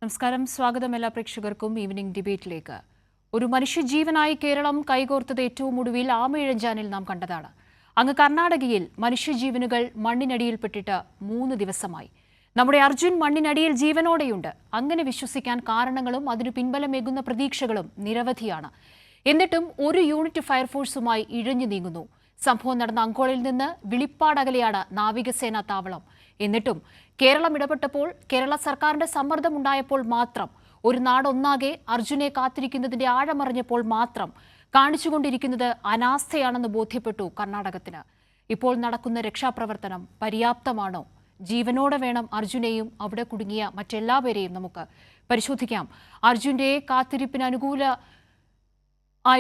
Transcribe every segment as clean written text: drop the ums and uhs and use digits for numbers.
നമസ്കാരം, സ്വാഗതം എല്ലാ പ്രേക്ഷകർക്കും ഈവനിംഗ് ഡിബേറ്റിലേക്ക്. ഒരു മനുഷ്യജീവനായി കേരളം കൈകോർത്തത് ഏറ്റവും ഒടുവിൽ ആമയിഴഞ്ചാനിൽ നാം കണ്ടതാണ്. അങ്ങ് കർണാടകയിൽ മനുഷ്യജീവനുകൾ മണ്ണിനടിയിൽപ്പെട്ടിട്ട് 3 ദിവസമായി. നമ്മുടെ അർജുൻ മണ്ണിനടിയിൽ ജീവനോടെയുണ്ട്. അങ്ങനെ വിശ്വസിക്കാൻ കാരണങ്ങളും അതിനു പിൻബലമേകുന്ന പ്രതീക്ഷകളും നിരവധിയാണ്. എന്നിട്ടും ഒരു യൂണിറ്റ് ഫയർഫോഴ്സുമായി ഇഴഞ്ഞു നീങ്ങുന്നു. സംഭവം നടന്ന അങ്കോളയിൽ നിന്ന് വിളിപ്പാടകലെയാണ് നാവികസേനാ താവളം. എന്നിട്ടും കേരളം ഇടപെട്ടപ്പോൾ, കേരള സർക്കാരിന്റെ സമ്മർദ്ദമുണ്ടായപ്പോൾ മാത്രം, ഒരു നാടൊന്നാകെ അർജുനെ കാത്തിരിക്കുന്നതിന്റെ ആഴമറിഞ്ഞപ്പോൾ മാത്രം കാണിച്ചുകൊണ്ടിരിക്കുന്നത് അനാസ്ഥയാണെന്ന് ബോധ്യപ്പെട്ടു കർണാടകത്തിന്. ഇപ്പോൾ നടക്കുന്ന രക്ഷാപ്രവർത്തനം പര്യാപ്തമാണോ? ജീവനോടെ വേണം അർജുനെയും അവിടെ കുടുങ്ങിയ മറ്റെല്ലാവരെയും നമുക്ക് പരിശോധിക്കാം. അർജുന്റെ കാത്തിരിപ്പിന് അനുകൂല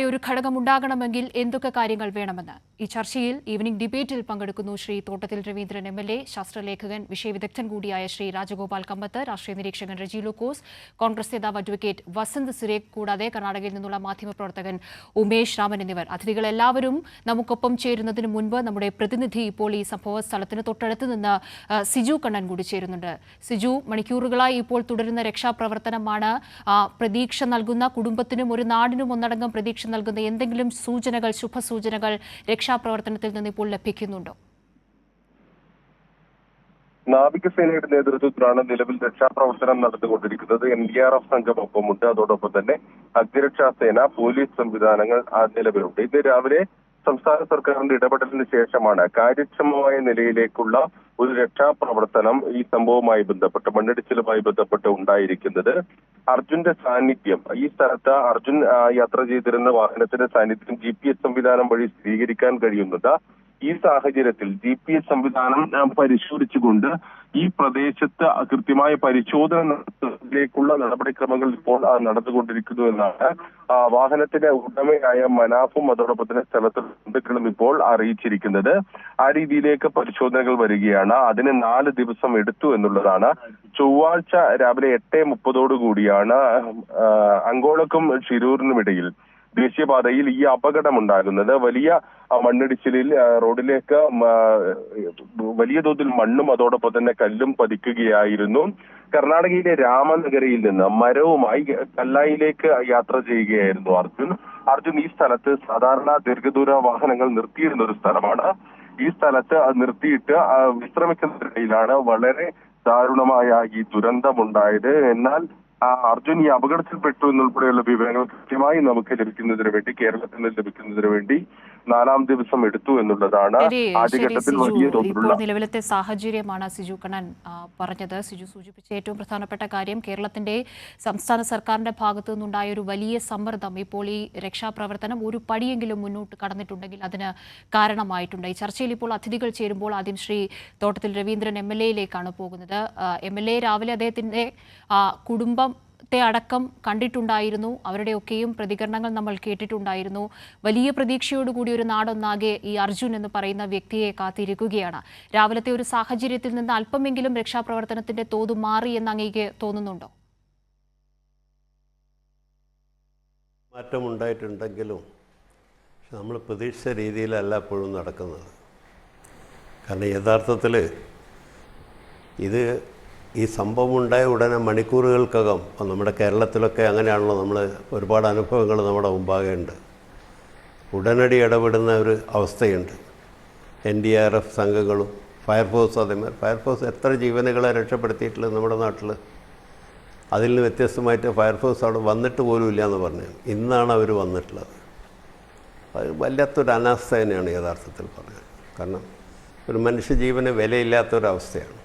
ഒരു ഘടകം ഉണ്ടാകണമെങ്കിൽ എന്തൊക്കെ കാര്യങ്ങൾ വേണമെന്ന് ഈ ചർച്ചയിൽ ഈവനിംഗ് ഡിബേറ്റിൽ പങ്കെടുക്കുന്നു ശ്രീ തോട്ടത്തിൽ രവീന്ദ്രൻ MLA, ശാസ്ത്രലേഖകൻ, വിഷയവിദഗ്ധൻ കൂടിയായ ശ്രീ രാജഗോപാൽ കമ്പത്ത്, രാഷ്ട്രീയ നിരീക്ഷകൻ റെജി ലൂക്കോസ്, കോൺഗ്രസ് നേതാവ് അഡ്വക്കേറ്റ് വസന്ത് സുരേഖ്, കൂടാതെ കർണാടകയിൽ നിന്നുള്ള മാധ്യമപ്രവർത്തകൻ ഉമേഷ് രാമൻ എന്നിവർ. അതിഥികളെല്ലാവരും നമുക്കൊപ്പം ചേരുന്നതിന് മുൻപ് നമ്മുടെ പ്രതിനിധി ഇപ്പോൾ ഈ സംഭവ സ്ഥലത്തിന് തൊട്ടടുത്ത് നിന്ന് സിജു കണ്ണൻ കൂടി ചേരുന്നുണ്ട്. സിജു, മണിക്കൂറുകളായി ഇപ്പോൾ തുടരുന്ന രക്ഷാപ്രവർത്തനമാണ്. പ്രതീക്ഷ നൽകുന്ന, കുടുംബത്തിനും ഒരു നാടിനും ഒന്നടങ്കം പ്രതീക്ഷ നൽകുന്ന എന്തെങ്കിലും സൂചനകൾ, ശുഭസൂചനകൾ രക്ഷാപ്രവർത്തനത്തിൽ നിന്ന് ഇപ്പോൾ ലഭിക്കുന്നുണ്ടോ? നാവികസേനയുടെ നേതൃത്വത്തിലാണ് നിലവിൽ രക്ഷാപ്രവർത്തനം നടന്നുകൊണ്ടിരിക്കുന്നത്. NDRF സംഘം ഒപ്പമുണ്ട്. അതോടൊപ്പം തന്നെ അഗ്നിരക്ഷാസേന, പോലീസ് സംവിധാനങ്ങൾ നിലവിലുണ്ട്. ഇന്ന് രാവിലെ സംസ്ഥാന സർക്കാരിന്റെ ഇടപെടലിന് ശേഷമാണ് കാര്യക്ഷമമായ നിലയിലേക്കുള്ള ഒരു രക്ഷാപ്രവർത്തനം ഈ സംഭവവുമായി ബന്ധപ്പെട്ട്, മണ്ണിടിച്ചിലുമായി ബന്ധപ്പെട്ട് ഉണ്ടായിരിക്കുന്നത്. അർജുന്റെ സാന്നിധ്യം, ഈ സ്ഥലത്ത് അർജുൻ യാത്ര ചെയ്തിരുന്ന വാഹനത്തിന്റെ സാന്നിധ്യം GPS സംവിധാനം വഴി സ്ഥിരീകരിക്കാൻ കഴിയുന്നത്. ഈ സാഹചര്യത്തിൽ GPS സംവിധാനം പരിശോധിച്ചുകൊണ്ട് ഈ പ്രദേശത്ത് കൃത്യമായ പരിശോധന നടത്തുന്നതിലേക്കുള്ള നടപടിക്രമങ്ങൾ ഇപ്പോൾ നടന്നുകൊണ്ടിരിക്കുന്നു എന്നാണ് വാഹനത്തിന്റെ ഉടമയായ മനാഫും അതോടൊപ്പം തന്നെ സ്ഥലത്ത് ബന്ധുക്കളും ഇപ്പോൾ അറിയിച്ചിരിക്കുന്നത്. ആ രീതിയിലേക്ക് പരിശോധനകൾ വരികയാണ്. അതിന് 4 ദിവസം എടുത്തു എന്നുള്ളതാണ്. ചൊവ്വാഴ്ച രാവിലെ 8:30 കൂടിയാണ് അങ്കോളക്കും ഷിരൂരിനും ഇടയിൽ ദേശീയപാതയിൽ ഈ അപകടമുണ്ടാകുന്നത്. വലിയ മണ്ണിടിച്ചിലിൽ റോഡിലേക്ക് വലിയ തോതിൽ മണ്ണും അതോടൊപ്പം തന്നെ കല്ലും പതിക്കുകയായിരുന്നു. കർണാടകയിലെ രാമനഗരയിൽ നിന്ന് മരവുമായി കല്ലായിലേക്ക് യാത്ര ചെയ്യുകയായിരുന്നു അർജുൻ. ഈ സ്ഥലത്ത് സാധാരണ ദീർഘദൂര വാഹനങ്ങൾ നിർത്തിയിരുന്ന ഒരു സ്ഥലമാണ്. ഈ സ്ഥലത്ത് നിർത്തിയിട്ട് വിശ്രമിക്കുന്നതിനിടയിലാണ് വളരെ ദാരുണമായ ഈ ദുരന്തമുണ്ടായത്. എന്നാൽ അർജുൻ ഈ അപകടത്തിൽപ്പെട്ടു എന്നുൾപ്പെടെയുള്ള വിവരങ്ങൾ കൃത്യമായി നമുക്ക് ലഭിക്കുന്നതിന് വേണ്ടി, കേരളത്തിൽ നിന്ന് ലഭിക്കുന്നതിന് വേണ്ടി 4ാം ദിവസം എടുത്തു എന്നുള്ളതാണ് ആദ്യഘട്ടത്തിൽ വലിയ തോതിലുള്ള നിലവിലത്തെ സാഹചര്യമാണ് സിജു കണ്ണൻ പറഞ്ഞത്. സിജു സൂചിപ്പിച്ച ഏറ്റവും പ്രധാനപ്പെട്ട കാര്യം, കേരളത്തിന്റെ സംസ്ഥാന സർക്കാരിന്റെ ഭാഗത്തു നിന്നുണ്ടായ ഒരു വലിയ സമ്മർദ്ദം ഇപ്പോൾ ഈ രക്ഷാപ്രവർത്തനം ഒരു പടിയെങ്കിലും മുന്നോട്ട് കടന്നിട്ടുണ്ടെങ്കിൽ അതിന് കാരണമായിട്ടുണ്ട്. ഈ ചർച്ചയിൽ ഇപ്പോൾ അതിഥികൾ ചേരുമ്പോൾ ആദ്യം ശ്രീ തോട്ടത്തിൽ രവീന്ദ്രൻ MLA-യിലേക്കാണ് പോകുന്നത്. MLA രാവിലെ അദ്ദേഹത്തിന്റെ കുടുംബത്തെ അടക്കം കണ്ടിട്ടുണ്ടായിരുന്നു. അവരുടെയൊക്കെയും പ്രതികരണങ്ങൾ നമ്മൾ കേട്ടിട്ടുണ്ടായിരുന്നു. വലിയ പ്രതീക്ഷയോടുകൂടി ഒരു നാടൊന്നാകെ ഈ അർജുൻ എന്ന് പറയുന്ന വ്യക്തിയെ കാത്തിരിക്കുകയാണ്. രാവിലത്തെ ഒരു സാഹചര്യത്തിൽ നിന്ന് അല്പമെങ്കിലും രക്ഷാപ്രവർത്തനത്തിന്റെ തോത് മാറി എന്ന് അങ്ങേക്ക് തോന്നുന്നുണ്ടോ? മാറ്റമുണ്ടായിട്ടുണ്ടെങ്കിലും നമ്മൾ പ്രതീക്ഷിച്ച രീതിയിലല്ല എപ്പോഴും നടക്കുന്നത്. കാരണം യഥാർത്ഥത്തിൽ ഈ സംഭവം ഉണ്ടായ ഉടനെ മണിക്കൂറുകൾക്കകം, ഇപ്പം നമ്മുടെ കേരളത്തിലൊക്കെ അങ്ങനെയാണല്ലോ, നമ്മൾ ഒരുപാട് അനുഭവങ്ങൾ നമ്മുടെ മുമ്പാകെ ഉണ്ട്. ഉടനടി ഇടപെടുന്ന ഒരു അവസ്ഥയുണ്ട്. NDRF സംഘങ്ങളും ഫയർഫോഴ്സ്, അതേമാതിരി ഫയർഫോഴ്സ് എത്ര ജീവനുകളെ രക്ഷപ്പെടുത്തിയിട്ടുള്ളത് നമ്മുടെ നാട്ടിൽ. അതിൽ നിന്ന് വ്യത്യസ്തമായിട്ട് ഫയർഫോഴ്സ് അവിടെ വന്നിട്ട് പോലും ഇല്ല എന്ന് പറഞ്ഞു. ഇന്നാണ് അവർ വന്നിട്ടുള്ളത്. അത് വല്ലാത്തൊരു അനാസ്ഥ തന്നെയാണ് യഥാർത്ഥത്തിൽ പറഞ്ഞത്. കാരണം ഒരു മനുഷ്യജീവന് വിലയില്ലാത്തൊരവസ്ഥയാണ്.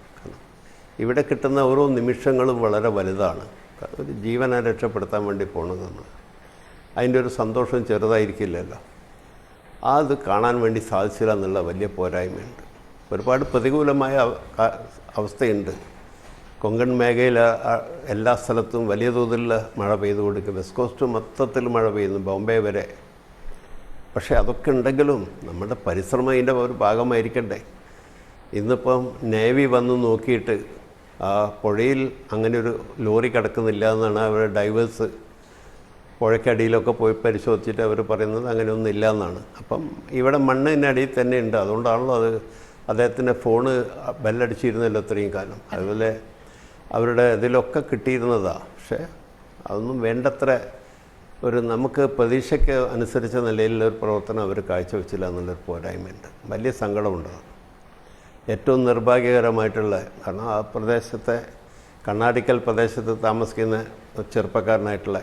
ഇവിടെ കിട്ടുന്ന ഓരോ നിമിഷങ്ങളും വളരെ വലുതാണ്. ഒരു ജീവനെ രക്ഷപ്പെടുത്താൻ വേണ്ടി പോകുന്നത് നമ്മൾ, അതിൻ്റെ ഒരു സന്തോഷം ചെറുതായിരിക്കില്ലല്ലോ. അത് കാണാൻ വേണ്ടി സാധിച്ചില്ല എന്നുള്ള വലിയ പോരായ്മയുണ്ട്. ഒരുപാട് പ്രതികൂലമായ അവസ്ഥയുണ്ട്. കൊങ്കൺ മേഖലയിൽ എല്ലാ സ്ഥലത്തും വലിയ തോതിലുള്ള മഴ പെയ്തു കൊടുക്കും. വെസ്റ്റ് കോസ്റ്റ് മൊത്തത്തിൽ മഴ പെയ്യുന്നു, ബോംബെ വരെ. പക്ഷേ അതൊക്കെ ഉണ്ടെങ്കിലും നമ്മുടെ പരിശ്രമം അതിൻ്റെ ഒരു ഭാഗമായിരിക്കണ്ടേ. ഇന്നിപ്പം നേവി വന്ന് നോക്കിയിട്ട് ആ പുഴയിൽ അങ്ങനെ ഒരു ലോറി കിടക്കുന്നില്ല എന്നാണ് അവരുടെ ഡൈവേഴ്സ് പുഴയ്ക്കടിയിലൊക്കെ പോയി പരിശോധിച്ചിട്ട് അവർ പറയുന്നത്. അങ്ങനെയൊന്നും ഇല്ല എന്നാണ്. അപ്പം ഇവിടെ മണ്ണിനടിയിൽ തന്നെ ഉണ്ട്. അതുകൊണ്ടാണല്ലോ അദ്ദേഹത്തിൻ്റെ ഫോണ് ബെല്ലടിച്ചിരുന്നല്ലോ ഇത്രയും കാലം. അതുപോലെ അവരുടെ ഇതിലൊക്കെ കിട്ടിയിരുന്നതാണ്. പക്ഷേ അതൊന്നും വേണ്ടത്ര നമുക്ക് പ്രതീക്ഷയ്ക്ക് അനുസരിച്ച നിലയിലൊരു പ്രവർത്തനം അവർ കാഴ്ചവെച്ചില്ല എന്നുള്ളൊരു പോരായ്മയുണ്ട്. വലിയ സങ്കടമുണ്ട്. ഏറ്റവും നിർഭാഗ്യകരമായിട്ടുള്ള, കാരണം ആ പ്രദേശത്തെ കണ്ണാടിക്കൽ പ്രദേശത്ത് താമസിക്കുന്ന ചെറുപ്പക്കാരനായിട്ടുള്ള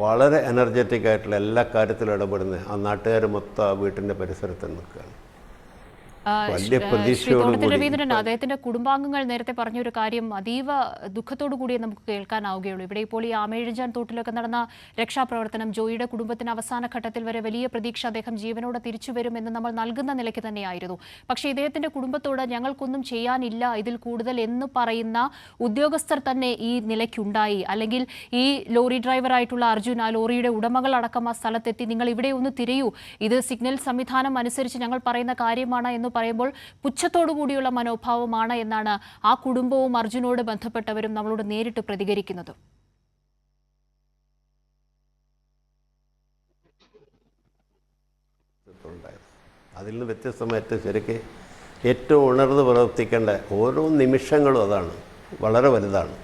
വളരെ എനർജറ്റിക് ആയിട്ടുള്ള എല്ലാ കാര്യത്തിലും ഇടപെടുന്ന ആ നാട്ടുകാർ മൊത്തം ആ വീട്ടിൻ്റെ പരിസരത്ത് നിൽക്കുകയാണ്. വലിയ പ്രതീക്ഷയോടുകൂടി രവീന്ദ്രൻ, അദ്ദേഹത്തിന്റെ കുടുംബാംഗങ്ങൾ നേരത്തെ പറഞ്ഞൊരു കാര്യം അതീവ ദുഃഖത്തോടു കൂടിയേ നമുക്ക് കേൾക്കാനാവുകയുള്ളൂ. ഇവിടെ ഇപ്പോൾ ഈ ആമയിഴഞ്ചാൻ തോട്ടിലൊക്കെ നടന്ന രക്ഷാപ്രവർത്തനം, ജോയിയുടെ കുടുംബത്തിന് അവസാന ഘട്ടത്തിൽ വരെ വലിയ പ്രതീക്ഷ അദ്ദേഹം ജീവനോടെ തിരിച്ചു വരുമെന്ന് നമ്മൾ നൽകുന്ന നിലയ്ക്ക് തന്നെയായിരുന്നു. പക്ഷേ ഇദ്ദേഹത്തിന്റെ കുടുംബത്തോട് ഞങ്ങൾക്കൊന്നും ചെയ്യാനില്ല, ഇതിൽ കൂടുതൽ എന്ന് പറയുന്ന ഉദ്യോഗസ്ഥർ തന്നെ ഈ നിലയ്ക്കുണ്ടായി. അല്ലെങ്കിൽ ഈ ലോറി ഡ്രൈവറായിട്ടുള്ള അർജുൻ, ആ ലോറിയുടെ ഉടമകളടക്കം ആ സ്ഥലത്തെത്തി നിങ്ങൾ ഇവിടെ ഒന്ന് തിരയൂ, ഇത് സിഗ്നൽ സംവിധാനം അനുസരിച്ച് ഞങ്ങൾ പറയുന്ന കാര്യമാണ് എന്ന് പറയുമ്പോൾ പുച്ഛത്തോടു കൂടിയുള്ള മനോഭാവമാണ് എന്നാണ് ആ കുടുംബവും അർജുനോട് ബന്ധപ്പെട്ടവരും നമ്മളോട് നേരിട്ട് പ്രതികരിക്കുന്നത്. അതിൽ നിന്ന് വ്യത്യസ്തമായിട്ട് ശരിക്ക് ഏറ്റവും ഉണർന്ന് പ്രവർത്തിക്കേണ്ട ഓരോ നിമിഷങ്ങളും അതാണ്, വളരെ വലുതാണ്.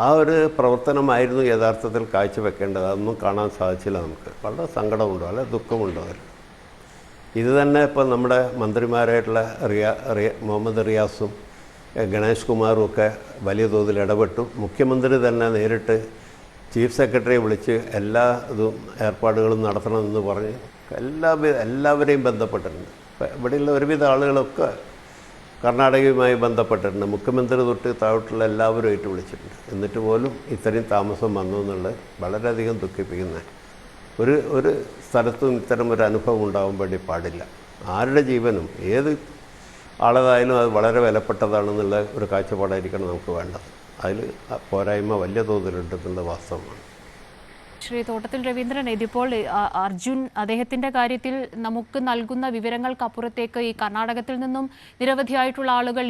ആ ഒരു പ്രവർത്തനമായിരുന്നു യഥാർത്ഥത്തിൽ കാഴ്ചവെക്കേണ്ടത്. അതൊന്നും കാണാൻ സാധിച്ചില്ല. നമുക്ക് വളരെ സങ്കടമുണ്ട്, വളരെ ദുഃഖമുണ്ട്. അതിൽ ഇത് തന്നെ ഇപ്പോൾ നമ്മുടെ മന്ത്രിമാരായിട്ടുള്ള മുഹമ്മദ് റിയാസും ഗണേഷ് കുമാറും ഒക്കെ വലിയ തോതിൽ ഇടപെട്ടു. മുഖ്യമന്ത്രി തന്നെ നേരിട്ട് ചീഫ് സെക്രട്ടറിയെ വിളിച്ച് എല്ലാ ഏർപ്പാടുകളും നടത്തണമെന്ന് പറഞ്ഞ് എല്ലാവരെയും ബന്ധപ്പെട്ടിട്ടുണ്ട്. ഇവിടെയുള്ള ഒരുവിധ ആളുകളൊക്കെ കർണാടകയുമായി ബന്ധപ്പെട്ടിട്ടുണ്ട്. മുഖ്യമന്ത്രി തൊട്ട് താഴോട്ടുള്ള എല്ലാവരുമായിട്ട് വിളിച്ചിട്ടുണ്ട്. എന്നിട്ട് പോലും ഇത്രയും താമസം വന്നു എന്നുള്ളത് വളരെയധികം ദുഃഖിപ്പിക്കുന്ന ഒരു സ്ഥലത്തും ഇത്തരം ഒരു അനുഭവം ഉണ്ടാകാൻ വേണ്ടി പാടില്ല. ആരുടെ ജീവനും ഏത് ആളതായാലും അത് വളരെ വിലപ്പെട്ടതാണെന്നുള്ള ഒരു കാഴ്ചപ്പാടായിരിക്കണം നമുക്ക് വേണ്ടത്. അതിൽ പോരായ്മ വലിയ തോതിലുണ്ടെന്നുള്ള വാസ്തവമാണ്. ശ്രീ തോട്ടത്തിൽ രവീന്ദ്രൻ, ഇതിപ്പോൾ അർജുൻ അദ്ദേഹത്തിന്റെ കാര്യത്തിൽ നമുക്ക് നൽകുന്ന വിവരങ്ങൾക്കപ്പുറത്തേക്ക് ഈ കർണാടകത്തിൽ നിന്നും നിരവധിയായിട്ടുള്ള ആളുകൾ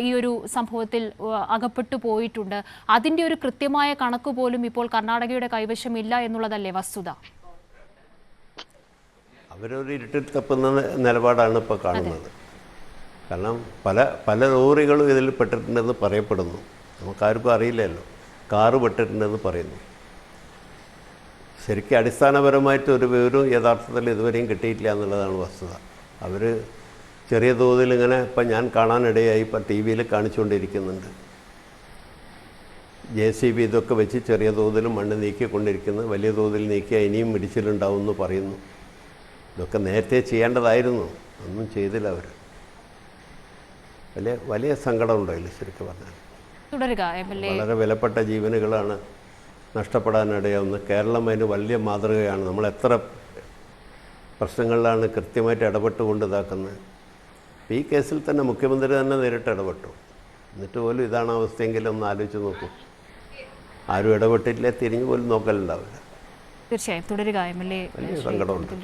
ഈ ഒരു സംഭവത്തിൽ അകപ്പെട്ടു പോയിട്ടുണ്ട്. അതിന്റെ ഒരു കൃത്യമായ കണക്ക് പോലും ഇപ്പോൾ കർണാടകയുടെ കൈവശമില്ല എന്നുള്ളതല്ലേ വസ്തുത? അവരൊരു ഇരുട്ടിൽ തപ്പുന്ന നിലപാടാണ് ഇപ്പോൾ കാണുന്നത്. കാരണം പല ലോറികളും ഇതിൽ പെട്ടിട്ടുണ്ടെന്ന് പറയപ്പെടുന്നു. നമുക്കാർക്കും അറിയില്ലല്ലോ. കാറ് പെട്ടിട്ടുണ്ടെന്ന് പറയുന്നു. ശരിക്കും അടിസ്ഥാനപരമായിട്ട് ഒരു വിവരവും യഥാർത്ഥത്തിൽ ഇതുവരെയും കിട്ടിയിട്ടില്ല എന്നുള്ളതാണ് വസ്തുത. അവർ ചെറിയ തോതിൽ ഇങ്ങനെ ഇപ്പം ഞാൻ കാണാനിടയായി ഇപ്പം ടി വിയിൽ കാണിച്ചുകൊണ്ടിരിക്കുന്നുണ്ട്. JCB ഇതൊക്കെ വെച്ച് ചെറിയ തോതിൽ മണ്ണ് നീക്കിക്കൊണ്ടിരിക്കുന്നു. വലിയ തോതിൽ നീക്കിയാൽ ഇനിയും ഇടിച്ചിലുണ്ടാവുമെന്ന് പറയുന്നു. ഇതൊക്കെ നേരത്തെ ചെയ്യേണ്ടതായിരുന്നു, ഒന്നും ചെയ്തില്ല അവർ. വലിയ സങ്കടമുണ്ടോ അതിൽ ശരിക്കും പറഞ്ഞാൽ. വളരെ വിലപ്പെട്ട ജീവനുകളാണ് നഷ്ടപ്പെടാനിടയാവുന്നത്. കേരളം അതിന് വലിയ മാതൃകയാണ്. നമ്മൾ എത്ര പ്രശ്നങ്ങളിലാണ് കൃത്യമായിട്ട് ഇടപെട്ടുകൊണ്ട് ഇതാക്കുന്നത്. ഈ കേസിൽ തന്നെ മുഖ്യമന്ത്രി തന്നെ നേരിട്ട് ഇടപെട്ടു. എന്നിട്ട് പോലും ഇതാണ് അവസ്ഥയെങ്കിലും ഒന്ന് ആലോചിച്ച് നോക്കൂ. ആരും ഇടപെട്ടില്ലേ, തിരിഞ്ഞു പോലും നോക്കലുണ്ടാവില്ല. തീർച്ചയായും തുടരുക. MLA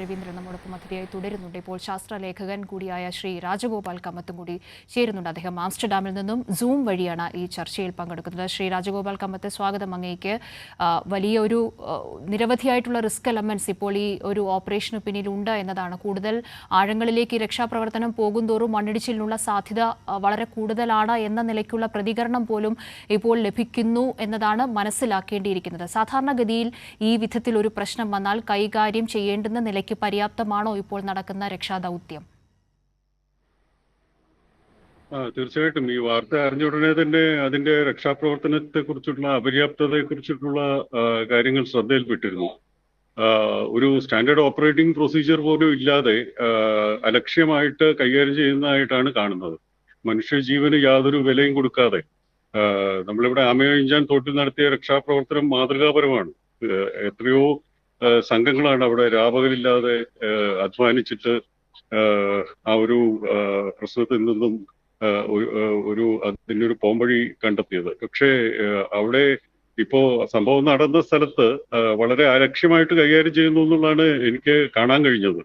രവീന്ദ്രൻ നമ്മോടൊപ്പം അതിഥിയായി തുടരുന്നുണ്ട്. ഇപ്പോൾ ശാസ്ത്രലേഖകൻ കൂടിയായ ശ്രീ രാജഗോപാൽ കമ്മത്തും കൂടി ചേരുന്നുണ്ട്. അദ്ദേഹം ആംസ്റ്റർഡാമിൽ നിന്നും സൂം വഴിയാണ് ഈ ചർച്ചയിൽ പങ്കെടുക്കുന്നത്. ശ്രീ രാജഗോപാൽ കമ്മത്ത്, സ്വാഗതം അങ്ങേക്ക്. വലിയൊരു നിരവധിയായിട്ടുള്ള റിസ്ക് എലമെന്റ്സ് ഇപ്പോൾ ഈ ഒരു ഓപ്പറേഷന് പിന്നിലുണ്ട് എന്നതാണ്. കൂടുതൽ ആഴങ്ങളിലേക്ക് രക്ഷാപ്രവർത്തനം പോകുന്തോറും മണ്ണിടിച്ചിലിനുള്ള സാധ്യത വളരെ കൂടുതലാണ് എന്ന നിലയ്ക്കുള്ള പ്രതികരണം പോലും ഇപ്പോൾ ലഭിക്കുന്നു എന്നതാണ് മനസ്സിലാക്കേണ്ടിയിരിക്കുന്നത്. സാധാരണഗതിയിൽ ഈ വിധത്തിൽ ഒരു പ്രശ്നം വന്നാൽ കൈകാര്യം ചെയ്യേണ്ടുന്ന നിലയ്ക്ക് പര്യാപ്തമാണോ ഇപ്പോൾ നടക്കുന്ന രക്ഷാദൗത്യം? തീർച്ചയായിട്ടും ഈ വാർത്ത അറിഞ്ഞ ഉടനെ തന്നെ അതിന്റെ രക്ഷാപ്രവർത്തനത്തെ കുറിച്ചുള്ള അപര്യാപ്തതയെ കുറിച്ചിട്ടുള്ള കാര്യങ്ങൾ ശ്രദ്ധയിൽപ്പെട്ടിരുന്നു. ഒരു സ്റ്റാൻഡേർഡ് ഓപ്പറേറ്റിംഗ് പ്രൊസീജിയർ പോലും ഇല്ലാതെ അലക്ഷ്യമായിട്ട് കൈകാര്യം ചെയ്യുന്നതായിട്ടാണ് കാണുന്നത്. മനുഷ്യജീവന് യാതൊരു വിലയും കൊടുക്കാതെ നമ്മളിവിടെ ആമയിഴഞ്ചാൻ തോട്ടിൽ നടത്തിയ രക്ഷാപ്രവർത്തനം മാതൃകാപരമാണ്. എത്രയോ സംഘങ്ങളാണ് അവിടെ രാപകലില്ലാതെ അധ്വാനിച്ചിട്ട് ആ ഒരു പ്രശ്നത്തിൽ നിന്നും അതിനൊരു പോംവഴി കണ്ടെത്തിയത്. പക്ഷേ അവിടെ ഇപ്പോ സംഭവം നടന്ന സ്ഥലത്ത് വളരെ അലക്ഷ്യമായിട്ട് കൈകാര്യം ചെയ്യുന്നു എന്നുള്ളതാണ് എനിക്ക് കാണാൻ കഴിഞ്ഞത്.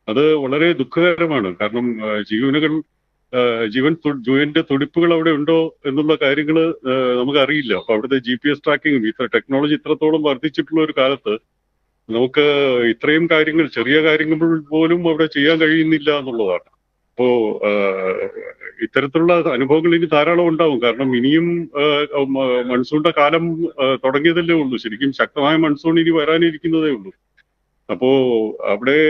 അത് വളരെ ദുഃഖകരമാണ്. കാരണം ജീവന്റെ തുടിപ്പുകൾ അവിടെ ഉണ്ടോ എന്നുള്ള കാര്യങ്ങൾ നമുക്കറിയില്ല. അപ്പൊ അവിടുത്തെ GPS ട്രാക്കിങ്ങും ടെക്നോളജി ഇത്രത്തോളം വർദ്ധിച്ചിട്ടുള്ള ഒരു കാലത്ത് നമുക്ക് ഇത്രയും കാര്യങ്ങൾ, ചെറിയ കാര്യങ്ങൾ പോലും അവിടെ ചെയ്യാൻ കഴിയുന്നില്ല എന്നുള്ളതാണ്. അപ്പോ ഇത്തരത്തിലുള്ള അനുഭവങ്ങൾ ഇനി ധാരാളം ഉണ്ടാവും. കാരണം ഇനിയും മൺസൂണിന്റെ കാലം തുടങ്ങിയതല്ലേ ഉള്ളൂ. ശരിക്കും ശക്തമായ മൺസൂൺ ഇനി വരാനിരിക്കുന്നതേ ഉള്ളൂ. അപ്പോ അവിടെ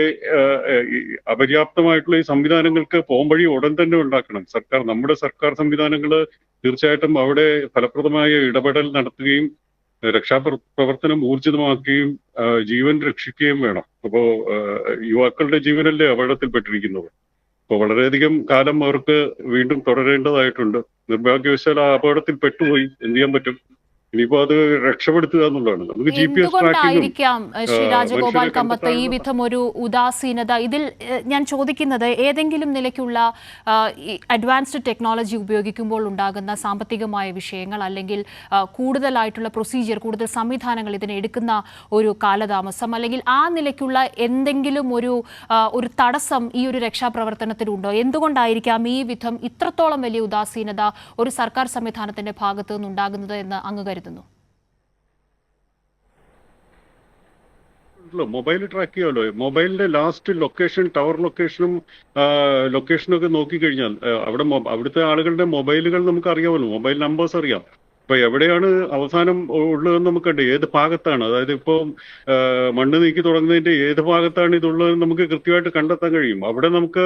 ഈ അപര്യാപ്തമായിട്ടുള്ള ഈ സംവിധാനങ്ങൾക്ക് പോംവഴി ഉടൻ തന്നെ ഉണ്ടാക്കണം. നമ്മുടെ സർക്കാർ സംവിധാനങ്ങൾ തീർച്ചയായിട്ടും അവിടെ ഫലപ്രദമായ ഇടപെടൽ നടത്തുകയും രക്ഷാപ്രവർത്തനം ഊർജിതമാക്കുകയും ജീവൻ രക്ഷിക്കുകയും വേണം. അപ്പോ യുവാക്കളുടെ ജീവനല്ലേ അപകടത്തിൽപ്പെട്ടിരിക്കുന്നത്. അപ്പോൾ വളരെയധികം കാലം അവർക്ക് വീണ്ടും തുടരേണ്ടതായിട്ടുണ്ട്. നിർഭാഗ്യവശാൽ ആ അപകടത്തിൽ പെട്ടുപോയി. എന്ത് ചെയ്യാൻ പറ്റും? ഇനിയിപ്പോ അത് രക്ഷപ്പെടുത്തുക എന്നുള്ളതാണ്. നമുക്ക് GPS ട്രാക്കിങ്ങും എന്തുകൊണ്ടായിരിക്കാം ശ്രീ രാജഗോപാൽ മനുഷ്യരെ കമ്മത്ത് ഈ കണ്ടെത്താനുള്ള വിധം ഒരു ഉദാസീനത? ഇതിൽ ഞാൻ ചോദിക്കുന്നത്, ഏതെങ്കിലും നിലയ്ക്കുള്ള ഈ അഡ്വാൻസ്ഡ് ടെക്നോളജി ഉപയോഗിക്കുമ്പോൾ ഉണ്ടാകുന്ന സാമ്പത്തികമായ വിഷയങ്ങൾ, അല്ലെങ്കിൽ കൂടുതലായിട്ടുള്ള പ്രൊസീജിയർ, കൂടുതൽ സംവിധാനങ്ങൾ ഇതിന് എടുക്കുന്ന ഒരു കാലതാമസം, അല്ലെങ്കിൽ ആ നിലയ്ക്കുള്ള എന്തെങ്കിലും ഒരു തടസ്സം ഈ ഒരു രക്ഷാപ്രവർത്തനത്തിനുണ്ടോ? എന്തുകൊണ്ടായിരിക്കാം ഈ വിധം ഇത്രത്തോളം വലിയ ഉദാസീനത ഒരു സർക്കാർ സംവിധാനത്തിന്റെ ഭാഗത്തു നിന്നുണ്ടാകുന്നത് എന്ന് അങ്ങ് കരുതുന്നു? മൊബൈൽ ട്രാക്ക് ചെയ്യാമല്ലോ. മൊബൈലിന്റെ ലാസ്റ്റ് ലൊക്കേഷൻ, ടവർ ലൊക്കേഷനൊക്കെ നോക്കിക്കഴിഞ്ഞാൽ അവിടുത്തെ ആളുകളുടെ മൊബൈലുകൾ നമുക്ക് അറിയാമല്ലോ. മൊബൈൽ നമ്പേഴ്സ് അറിയാം. ഇപ്പൊ എവിടെയാണ് അവസാനം ഉള്ളതെന്ന് നമുക്കുണ്ട്. ഏത് ഭാഗത്താണ്, അതായത് ഇപ്പോൾ മണ്ണ് നീക്കി തുടങ്ങുന്നതിന്റെ ഏത് ഭാഗത്താണ് ഇതുള്ളതെന്ന് നമുക്ക് കൃത്യമായിട്ട് കണ്ടെത്താൻ കഴിയും. അവിടെ നമുക്ക്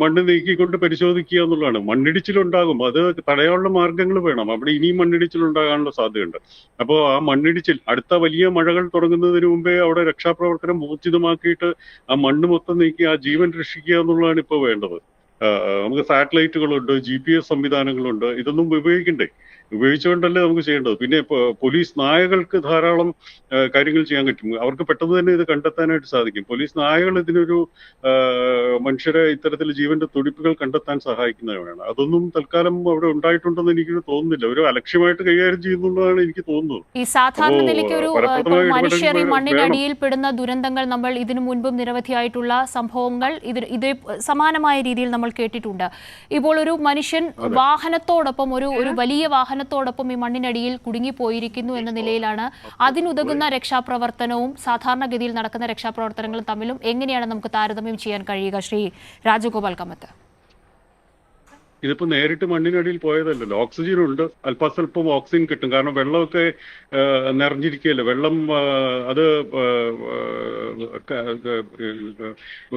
മണ്ണ് നീക്കിക്കൊണ്ട് പരിശോധിക്കുക എന്നുള്ളതാണ്. മണ്ണിടിച്ചിലുണ്ടാകും, അത് തടയാനുള്ള മാർഗങ്ങൾ വേണം. അവിടെ ഇനിയും മണ്ണിടിച്ചിലുണ്ടാകാനുള്ള സാധ്യതയുണ്ട്. അപ്പോൾ ആ മണ്ണിടിച്ചിൽ അടുത്ത വലിയ മഴകൾ തുടങ്ങുന്നതിന് മുമ്പേ അവിടെ രക്ഷാപ്രവർത്തനം ഊർജിതമാക്കിയിട്ട് ആ മണ്ണ് മൊത്തം നീക്കി ആ ജീവൻ രക്ഷിക്കുക എന്നുള്ളതാണ് ഇപ്പോൾ വേണ്ടത്. നമുക്ക് സാറ്റലൈറ്റുകളുണ്ട്, GPS സംവിധാനങ്ങളുണ്ട്. ഇതൊന്നും ഉപയോഗിച്ചുകൊണ്ടല്ലേ നമുക്ക് ചെയ്യേണ്ടത്. പിന്നെ പോലീസ് നായകൾക്ക് ധാരാളം കാര്യങ്ങൾ ചെയ്യാൻ പറ്റും. അവർക്ക് പെട്ടെന്ന് തന്നെ ഇത് കണ്ടെത്താനായിട്ട് സാധിക്കും. പോലീസ് നായകൾ ഇതിനൊരു മനുഷ്യരെ ഇത്തരത്തിൽ ജീവന്റെ തുടിപ്പുകൾ കണ്ടെത്താൻ സഹായിക്കുന്നതാണ്. അതൊന്നും തൽക്കാലം അവിടെ ഉണ്ടായിട്ടുണ്ടെന്ന് എനിക്ക് തോന്നുന്നില്ല. ഒരു അലക്ഷ്യമായിട്ട് കൈകാര്യം ചെയ്യുന്നുള്ളതാണ് എനിക്ക് തോന്നുന്നത്. ഈ സാധാരണ നിലയ്ക്ക് ഒരു മനുഷ്യർ ഈ മണ്ണിനടിയിൽ പെടുന്ന ദുരന്തങ്ങൾ നമ്മൾ ഇതിനു മുൻപും നിരവധിയായിട്ടുള്ള സംഭവങ്ങൾ ഇത് സമാനമായ രീതിയിൽ നമ്മൾ കേട്ടിട്ടുണ്ട്. ഇപ്പോൾ ഒരു മനുഷ്യൻ വാഹനത്തോടൊപ്പം ഒരു വലിയ വാഹനത്തോടൊപ്പം ഈ മണ്ണിനടിയിൽ കുടുങ്ങിപ്പോയിരിക്കുന്നു എന്ന നിലയിലാണ് അതിനുതകുന്ന രക്ഷാപ്രവർത്തനവും സാധാരണഗതിയിൽ നടക്കുന്ന രക്ഷാപ്രവർത്തനങ്ങളും തമ്മിലും എങ്ങനെയാണ് നമുക്ക് താരതമ്യം ചെയ്യാൻ കഴിയുക, ശ്രീ രാജഗോപാൽ കമ്മത്ത്? ഇതിപ്പോ നേരിട്ട് മണ്ണിനടിയിൽ പോയതല്ലല്ലോ. ഓക്സിജൻ ഉണ്ട്, അല്പസ്വല്പം ഓക്സിജൻ കിട്ടും. കാരണം വെള്ളമൊക്കെ നിറഞ്ഞിരിക്കുകയല്ലേ. വെള്ളം അത്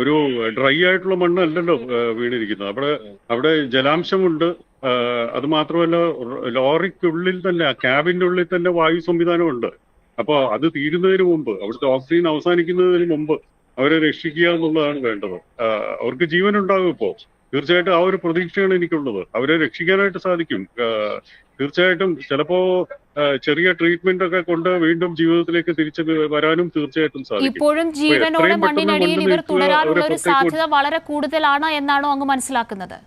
ഒരു ഡ്രൈ ആയിട്ടുള്ള മണ്ണല്ലല്ലോ വീണിരിക്കുന്നത്. അവിടെ ജലാംശമുണ്ട്. അത് മാത്രമല്ല, ലോറിക്കുള്ളിൽ തന്നെ, ക്യാബിന്റെ ഉള്ളിൽ തന്നെ വായു സംവിധാനമുണ്ട്. അപ്പോൾ അത് തീരുന്നതിന് മുമ്പ്, അവിടുത്തെ ഓക്സിജൻ അവസാനിക്കുന്നതിന് മുമ്പ് അവരെ രക്ഷിക്കുക എന്നുള്ളതാണ് വേണ്ടത്. അവർക്ക് ജീവനുണ്ടാകും. ഇപ്പോൾ തീർച്ചയായിട്ടും ആ ഒരു പ്രതീക്ഷയാണ് എനിക്കുള്ളത്. അവരെ രക്ഷിക്കാനായിട്ട് സാധിക്കും. തീർച്ചയായിട്ടും ചിലപ്പോ ചെറിയ ട്രീറ്റ്മെന്റ് ഒക്കെ കൊണ്ട് വീണ്ടും ജീവിതത്തിലേക്ക് തിരിച്ചു വരാനും തീർച്ചയായിട്ടും സാധിക്കും. ഇപ്പോഴും ജീവനോടെ മണ്ണിനടിയിൽ ഇവർ തുടരാനുള്ള ഒരു സാധ്യത വളരെ കൂടുതലാണ് എന്നാണോ അങ്ങ് മനസ്സിലാക്കുന്നത്?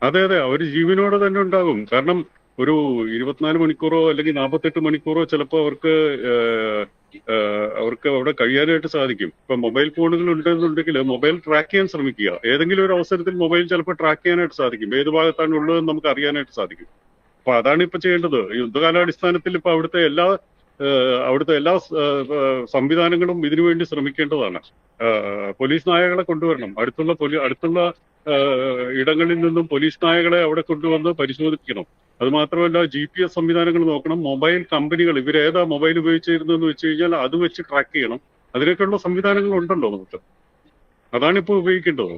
അതെ, അവർ ജീവനോടെ തന്നെ ഉണ്ടാകും. കാരണം ഒരു 24 മണിക്കൂറോ അല്ലെങ്കിൽ 48 മണിക്കൂറോ ചിലപ്പോൾ അവർക്ക് അവിടെ കഴിയാനായിട്ട് സാധിക്കും. ഇപ്പൊ മൊബൈൽ ഫോണുകൾ ഉണ്ടെന്നുണ്ടെങ്കിൽ മൊബൈൽ ട്രാക്ക് ചെയ്യാൻ ശ്രമിക്കുക. ഏതെങ്കിലും ഒരു അവസരത്തിൽ മൊബൈൽ ചിലപ്പോൾ ട്രാക്ക് ചെയ്യാനായിട്ട് സാധിക്കും. ഏത് ഭാഗത്താണ് ഉള്ളതെന്ന് നമുക്ക് അറിയാനായിട്ട് സാധിക്കും. അപ്പൊ അതാണ് ഇപ്പൊ ചെയ്യേണ്ടത്. യുദ്ധകാലാടിസ്ഥാനത്തിൽ ഇപ്പൊ അവിടുത്തെ എല്ലാ സംവിധാനങ്ങളും ഇതിനുവേണ്ടി ശ്രമിക്കേണ്ടതാണ്. പോലീസ് നായകളെ കൊണ്ടുവരണം. അടുത്തുള്ള ഇടങ്ങളിൽ നിന്നും പോലീസ് നായകളെ അവിടെ കൊണ്ടുവന്ന് പരിശോധിക്കണം. അത് മാത്രമല്ല, GPS സംവിധാനങ്ങൾ നോക്കണം. മൊബൈൽ കമ്പനികൾ ഇവരേതാ മൊബൈൽ ഉപയോഗിച്ചിരുന്നതെന്ന് വെച്ച് കഴിഞ്ഞാൽ അത് വെച്ച് ട്രാക്ക് ചെയ്യണം. അതിനൊക്കെയുള്ള സംവിധാനങ്ങൾ ഉണ്ടല്ലോ നമുക്ക്. അതാണിപ്പോൾ ഉപയോഗിക്കേണ്ടത്.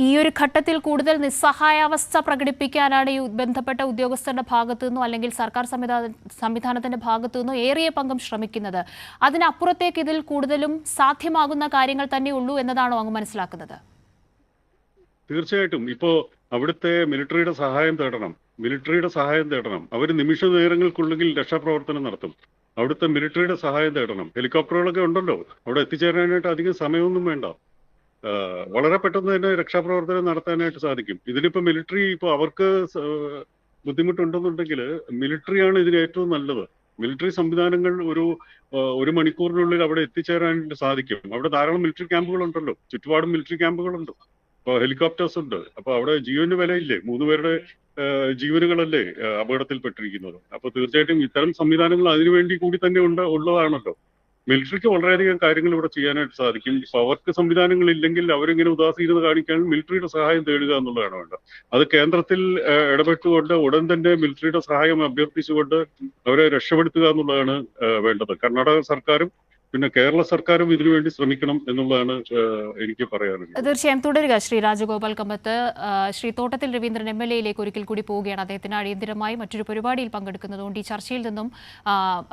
ഈ ഒരു ഘട്ടത്തിൽ കൂടുതൽ നിസ്സഹായാവസ്ഥ പ്രകടിപ്പിക്കാനാണ് ഈ ബന്ധപ്പെട്ട ഉദ്യോഗസ്ഥരുടെ ഭാഗത്തു നിന്നോ അല്ലെങ്കിൽ സർക്കാർ സംവിധാനത്തിന്റെ ഭാഗത്തു നിന്നോ ഏറിയ പങ്കും ശ്രമിക്കുന്നത്. അതിനപ്പുറത്തേക്ക് ഇതിൽ കൂടുതലും സാധ്യമാകുന്ന കാര്യങ്ങൾ തന്നെ ഉള്ളൂ എന്നതാണോ അങ്ങ് മനസ്സിലാക്കുന്നത്? തീർച്ചയായിട്ടും. ഇപ്പോ അവിടുത്തെ മിലിറ്ററിയുടെ സഹായം തേടണം. അവർ നിമിഷ നേരങ്ങൾക്കുള്ളിൽ രക്ഷാപ്രവർത്തനം നടത്തും. അവിടുത്തെ മിലിറ്ററിയുടെ സഹായം തേടണം. ഹെലികോപ്റ്ററുകളൊക്കെ ഉണ്ടല്ലോ. അവിടെ എത്തിച്ചേരാനായിട്ട് അധികം സമയമൊന്നും വേണ്ട. വളരെ പെട്ടെന്ന് തന്നെ രക്ഷാപ്രവർത്തനം നടത്താനായിട്ട് സാധിക്കും. ഇതിലിപ്പോ മിലിറ്ററി അവർക്ക് ബുദ്ധിമുട്ടുണ്ടെന്നുണ്ടെങ്കിൽ മിലിറ്ററിയാണ് ഇതിന് ഏറ്റവും നല്ലത്. മിലിറ്ററി സംവിധാനങ്ങൾ ഒരു മണിക്കൂറിനുള്ളിൽ അവിടെ എത്തിച്ചേരാനായിട്ട് സാധിക്കും. അവിടെ ധാരാളം മിലിറ്ററി ക്യാമ്പുകൾ ഉണ്ടല്ലോ. ചുറ്റുപാടും മിലിറ്ററി ക്യാമ്പുകളുണ്ട്. ഇപ്പോൾ ഹെലികോപ്റ്റേഴ്സ് ഉണ്ട്. അപ്പൊ അവിടെ ജീവന് വിലയില്ലേ? 3 പേരുടെ ജീവനുകളല്ലേ അപകടത്തിൽപ്പെട്ടിരിക്കുന്നത്. അപ്പൊ തീർച്ചയായിട്ടും ഇത്തരം സംവിധാനങ്ങൾ അതിനുവേണ്ടി കൂടി തന്നെ ഉള്ളതാണല്ലോ. മിലിറ്ററിക്ക് വളരെയധികം കാര്യങ്ങൾ ഇവിടെ ചെയ്യാനായിട്ട് സാധിക്കും. ഇപ്പൊ അവർക്ക് സംവിധാനങ്ങൾ ഇല്ലെങ്കിൽ അവരിങ്ങനെ ഉദാസീനത കാണിക്കാൻ മിലിറ്ററിയുടെ സഹായം തേടുക എന്നുള്ളതാണ് വേണ്ടത്. അത് കേന്ദ്രത്തിൽ ഇടപെട്ടുകൊണ്ട് ഉടൻ തന്നെ മിലിറ്ററിയുടെ സഹായം അഭ്യർത്ഥിച്ചുകൊണ്ട് അവരെ രക്ഷപ്പെടുത്തുക എന്നുള്ളതാണ് വേണ്ടത്. കർണാടക സർക്കാരും പിന്നെ കേരള സർക്കാരും ഇതിനുവേണ്ടി ശ്രമിക്കണം എന്നുള്ളതാണ് എനിക്ക് പറയാനുള്ളത്. തീർച്ചയായും തുടരുക ശ്രീ രാജഗോപാൽ കമ്പത്ത്. ശ്രീ തോട്ടത്തിൽ രവീന്ദ്രൻ MLA ഒരിക്കൽ കൂടി പോവുകയാണ്. അദ്ദേഹത്തിന് അടിയന്തരമായി മറ്റൊരു പരിപാടിയിൽ പങ്കെടുക്കുന്നതുകൊണ്ട് ഈ ചർച്ചയിൽ നിന്നും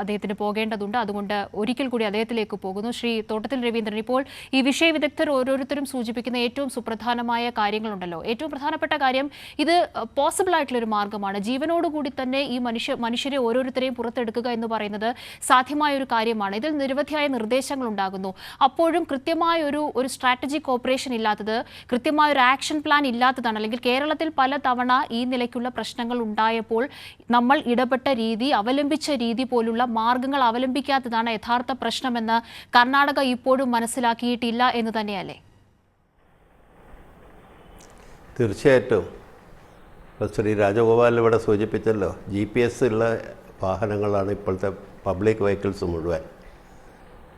അദ്ദേഹത്തിന് പോകേണ്ടതുണ്ട്. അതുകൊണ്ട് ഒരിക്കൽ കൂടി അദ്ദേഹത്തിലേക്ക് പോകുന്നു. ശ്രീ തോട്ടത്തിൽ രവീന്ദ്രൻ, ഇപ്പോൾ ഈ വിഷയ വിദഗ്ധർ ഓരോരുത്തരും സൂചിപ്പിക്കുന്ന ഏറ്റവും സുപ്രധാനമായ കാര്യങ്ങളുണ്ടല്ലോ. ഏറ്റവും പ്രധാനപ്പെട്ട കാര്യം, ഇത് പോസിബിൾ ആയിട്ടുള്ളൊരു മാർഗ്ഗമാണ്. ജീവനോടുകൂടി തന്നെ ഈ മനുഷ്യരെ ഓരോരുത്തരെയും പുറത്തെടുക്കുക എന്ന് പറയുന്നത് സാധ്യമായ ഒരു കാര്യമാണ്. ഇതിൽ നിരവധിയായ നിർദ്ദേശങ്ങൾ ഉണ്ടാകുന്നു. അപ്പോഴും കൃത്യമായ ഒരു സ്ട്രാറ്റജിക് ഓപ്പറേഷൻ ഇല്ലാത്തത്, കൃത്യമായ ഒരു ആക്ഷൻ പ്ലാൻ ഇല്ലാത്തതാണ്. അല്ലെങ്കിൽ കേരളത്തിൽ പല തവണ ഈ നിലയ്ക്കുള്ള പ്രശ്നങ്ങൾ ഉണ്ടായപ്പോൾ നമ്മൾ ഇടപെട്ട രീതി, അവലംബിച്ച രീതി പോലുള്ള മാർഗങ്ങൾ അവലംബിക്കാത്തതാണ് യഥാർത്ഥ പ്രശ്നമെന്ന് കർണാടക ഇപ്പോഴും മനസ്സിലാക്കിയിട്ടില്ല എന്ന് തന്നെയല്ലേ? തീർച്ചയായിട്ടും. ഇപ്പോൾ ശ്രീ രാജഗോപാൽ ഇവിടെ സൂചിപ്പിച്ചല്ലോ, GPS ഉള്ള വാഹനങ്ങളാണ് ഇപ്പോഴത്തെ പബ്ലിക് വെഹിക്കിൾസ് മുഴുവൻ.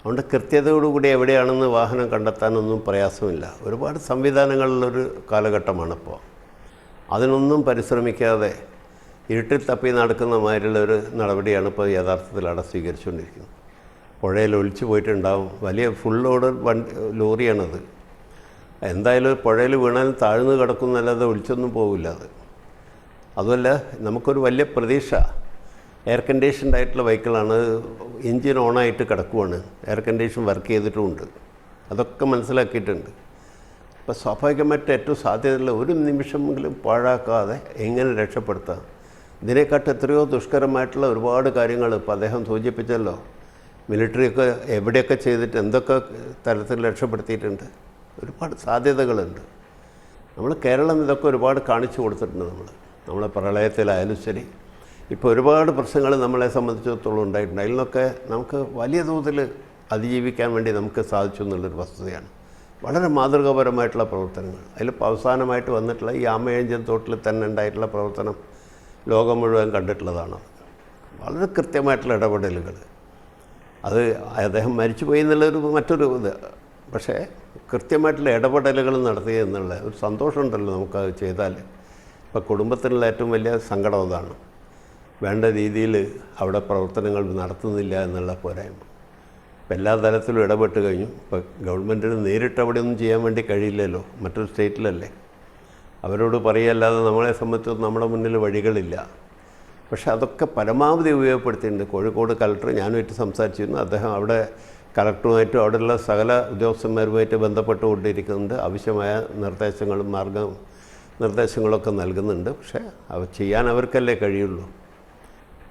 അതുകൊണ്ട് കൃത്യതയോടുകൂടി എവിടെയാണെന്ന് വാഹനം കണ്ടെത്താനൊന്നും പ്രയാസമില്ല. ഒരുപാട് സംവിധാനങ്ങളുള്ളൊരു കാലഘട്ടമാണിപ്പോൾ. അതിനൊന്നും പരിശ്രമിക്കാതെ ഇരുട്ടിൽ തപ്പി നടക്കുന്ന മാതിരിയുള്ളൊരു നടപടിയാണ് ഇപ്പോൾ യഥാർത്ഥത്തിൽ അവിടെ സ്വീകരിച്ചുകൊണ്ടിരിക്കുന്നത്. പുഴയിൽ ഒലിച്ചു പോയിട്ടുണ്ടാവും. വലിയ ഫുൾ ലോഡ് ലോറിയാണത്. എന്തായാലും പുഴയിൽ വീണാലും താഴ്ന്നു കിടക്കുന്നല്ലാതെ ഒലിച്ചൊന്നും പോകില്ല അത്. അതുമല്ല, നമുക്കൊരു വലിയ പ്രതീക്ഷ, എയർ കണ്ടീഷൻഡ് ആയിട്ടുള്ള വെഹിക്കിളാണ്. എൻജിൻ ഓണായിട്ട് കിടക്കുവാണ്, എയർ കണ്ടീഷൻ വർക്ക് ചെയ്തിട്ടുമുണ്ട്. അതൊക്കെ മനസ്സിലാക്കിയിട്ടുണ്ട്. അപ്പോൾ സ്വാഭാവികമായിട്ട് ഏറ്റവും സാധ്യതയുള്ള ഒരു നിമിഷമെങ്കിലും പാഴാക്കാതെ എങ്ങനെ രക്ഷപ്പെടുത്താം, ഇതിനെക്കാട്ട് എത്രയോ ദുഷ്കരമായിട്ടുള്ള ഒരുപാട് കാര്യങ്ങൾ ഇപ്പോൾ അദ്ദേഹം സൂചിപ്പിച്ചല്ലോ. മിലിറ്ററിയൊക്കെ എവിടെയൊക്കെ ചെയ്തിട്ട് എന്തൊക്കെ തരത്തിൽ രക്ഷപ്പെടുത്തിയിട്ടുണ്ട്. ഒരുപാട് സാധ്യതകളുണ്ട്. നമ്മൾ കേരളം ഇതൊക്കെ ഒരുപാട് കാണിച്ചു കൊടുത്തിട്ടുണ്ട്. നമ്മളെ പ്രളയത്തിലായാലും ശരി, ഇപ്പോൾ ഒരുപാട് പ്രശ്നങ്ങൾ നമ്മളെ സംബന്ധിച്ചിടത്തോളം ഉണ്ടായിട്ടുണ്ട്. അതിൽ നിന്നൊക്കെ നമുക്ക് വലിയ തോതിൽ അതിജീവിക്കാൻ വേണ്ടി നമുക്ക് സാധിച്ചു എന്നുള്ളൊരു വസ്തുതയാണ്. വളരെ മാതൃകാപരമായിട്ടുള്ള പ്രവർത്തനങ്ങൾ. അതിലിപ്പോൾ അവസാനമായിട്ട് വന്നിട്ടുള്ള ഈ ആമയഞ്ചൻ തോട്ടിൽ തന്നെ ഉണ്ടായിട്ടുള്ള പ്രവർത്തനം ലോകം മുഴുവൻ കണ്ടിട്ടുള്ളതാണ്. വളരെ കൃത്യമായിട്ടുള്ള ഇടപെടലുകൾ. അത് അദ്ദേഹം മരിച്ചുപോയി എന്നുള്ളൊരു മറ്റൊരു ഇത്, പക്ഷേ കൃത്യമായിട്ടുള്ള ഇടപെടലുകൾ നടത്തി എന്നുള്ള ഒരു സന്തോഷമുണ്ടല്ലോ നമുക്കത് ചെയ്താൽ. ഇപ്പോൾ കുടുംബത്തിനുള്ള ഏറ്റവും വലിയ സങ്കടം അതാണ്. വേണ്ട രീതിയിൽ അവിടെ പ്രവർത്തനങ്ങൾ നടത്തുന്നില്ല എന്നുള്ള പോരായ്മ. ഇപ്പം എല്ലാ തലത്തിലും ഇടപെട്ട് കഴിഞ്ഞു. ഇപ്പോൾ ഗവൺമെൻറ്റിന് നേരിട്ട് അവിടെയൊന്നും ചെയ്യാൻ വേണ്ടി കഴിയില്ലല്ലോ, മറ്റൊരു സ്റ്റേറ്റിലല്ലേ. അവരോട് പറയുകയല്ലാതെ നമ്മളെ സംബന്ധിച്ച് നമ്മുടെ മുന്നിൽ വഴികളില്ല. പക്ഷേ അതൊക്കെ പരമാവധി ഉപയോഗപ്പെടുത്തിയിട്ടുണ്ട്. കോഴിക്കോട് കളക്ടർ ഞാനുമായിട്ട് സംസാരിച്ചിരുന്നു. അദ്ദേഹം അവിടെ കളക്ടറുമായിട്ടും അവിടെയുള്ള സകല ഉദ്യോഗസ്ഥന്മാരുമായിട്ട് ബന്ധപ്പെട്ടുകൊണ്ടിരിക്കുന്നുണ്ട്. ആവശ്യമായ നിർദ്ദേശങ്ങളും നിർദ്ദേശങ്ങളൊക്കെ നൽകുന്നുണ്ട്. പക്ഷേ അവ ചെയ്യാൻ അവർക്കല്ലേ കഴിയുള്ളൂ.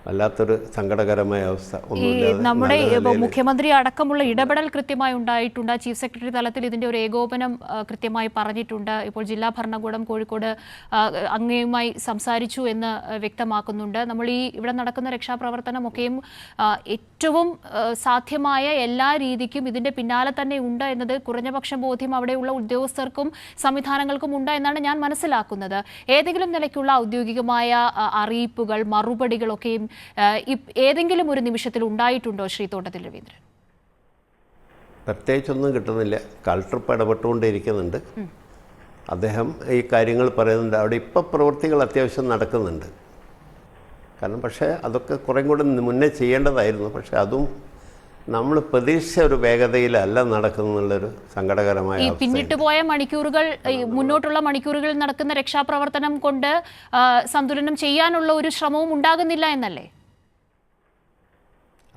വല്ലാത്തൊരു സങ്കടകരമായ അവസ്ഥ. നമ്മുടെ മുഖ്യമന്ത്രി അടക്കമുള്ള ഇടപെടൽ കൃത്യമായി ഉണ്ടായിട്ടുണ്ട്. ചീഫ് സെക്രട്ടറി തലത്തിൽ ഇതിന്റെ ഒരു ഏകോപനം കൃത്യമായി പറഞ്ഞിട്ടുണ്ട്. ഇപ്പോൾ ജില്ലാ ഭരണകൂടം കോഴിക്കോട് അങ്ങയുമായി സംസാരിച്ചു എന്ന് വ്യക്തമാക്കുന്നുണ്ട്. നമ്മൾ ഇവിടെ നടക്കുന്ന രക്ഷാപ്രവർത്തനമൊക്കെയും ഏറ്റവും സാധ്യമായ എല്ലാ രീതിക്കും ഇതിന്റെ പിന്നാലെ തന്നെ ഉണ്ട് എന്നത് കുറഞ്ഞപക്ഷം ബോധ്യം അവിടെയുള്ള ഉദ്യോഗസ്ഥർക്കും സംവിധാനങ്ങൾക്കും ഉണ്ട് എന്നാണ് ഞാൻ മനസ്സിലാക്കുന്നത്. ഏതെങ്കിലും നിലയ്ക്കുള്ള ഔദ്യോഗികമായ അറിയിപ്പുകൾ, മറുപടികളൊക്കെയും ഏതെങ്കിലും ഒരു നിമിഷത്തിൽ ഉണ്ടായിട്ടുണ്ടോ ശ്രീ തോട്ടത്തിൽ രവീന്ദ്രൻ? പ്രത്യേകിച്ചൊന്നും കിട്ടുന്നില്ല. കളക്ടർ ഇപ്പോൾ ഇടപെട്ടുകൊണ്ടിരിക്കുന്നുണ്ട്. അദ്ദേഹം ഈ കാര്യങ്ങൾ പറയുന്നുണ്ട്. അവിടെ ഇപ്പോൾ പ്രവൃത്തികൾ അത്യാവശ്യം നടക്കുന്നുണ്ട്. കാരണം പക്ഷേ അതൊക്കെ കുറേ കൂടെ മുന്നേ ചെയ്യേണ്ടതായിരുന്നു. പക്ഷേ അതും നമ്മൾ പ്രതീക്ഷിച്ച ഒരു വേഗതയിലല്ല നടക്കുന്നുള്ളൊരു സങ്കടകരമായ പിന്നിട്ട് പോയ മണിക്കൂറുകൾ, മുന്നോട്ടുള്ള മണിക്കൂറുകളിൽ നടക്കുന്ന രക്ഷാപ്രവർത്തനം കൊണ്ട് സന്തുലനം ചെയ്യാനുള്ള ഒരു ശ്രമവും ഉണ്ടാകുന്നില്ല എന്നല്ലേ?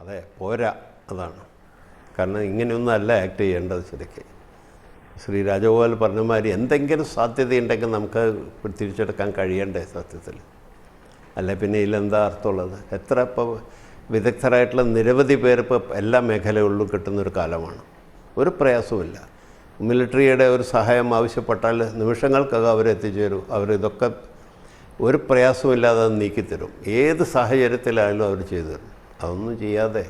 അതെ, പോരാ. അതാണ് കാരണം ഇങ്ങനെയൊന്നും അല്ല ആക്ട് ചെയ്യേണ്ടത്. ശരിക്കും ശ്രീ രാജഗോപാൽ പറഞ്ഞ മാതിരി എന്തെങ്കിലും സാധ്യതയുണ്ടെങ്കിൽ നമുക്ക് തിരിച്ചെടുക്കാൻ കഴിയണ്ടേ സത്യത്തിൽ. അല്ല പിന്നെ ഇതിലെന്താ അർത്ഥമുള്ളത്? എത്ര ഇപ്പോൾ വിദഗ്ധരായിട്ടുള്ള നിരവധി പേർ ഇപ്പോൾ എല്ലാ മേഖലകളിലും കിട്ടുന്നൊരു കാലമാണ്. ഒരു പ്രയാസവുമില്ല. മിലിറ്ററിയുടെ ഒരു സഹായം ആവശ്യപ്പെട്ടാൽ നിമിഷങ്ങൾക്കകം അവരെത്തിച്ചേരും. അവരിതൊക്കെ ഒരു പ്രയാസമില്ലാതെ നീക്കിത്തരും. ഏത് സാഹചര്യത്തിലായാലും അവർ ചെയ്തു തരും. അതൊന്നും ചെയ്യാതെ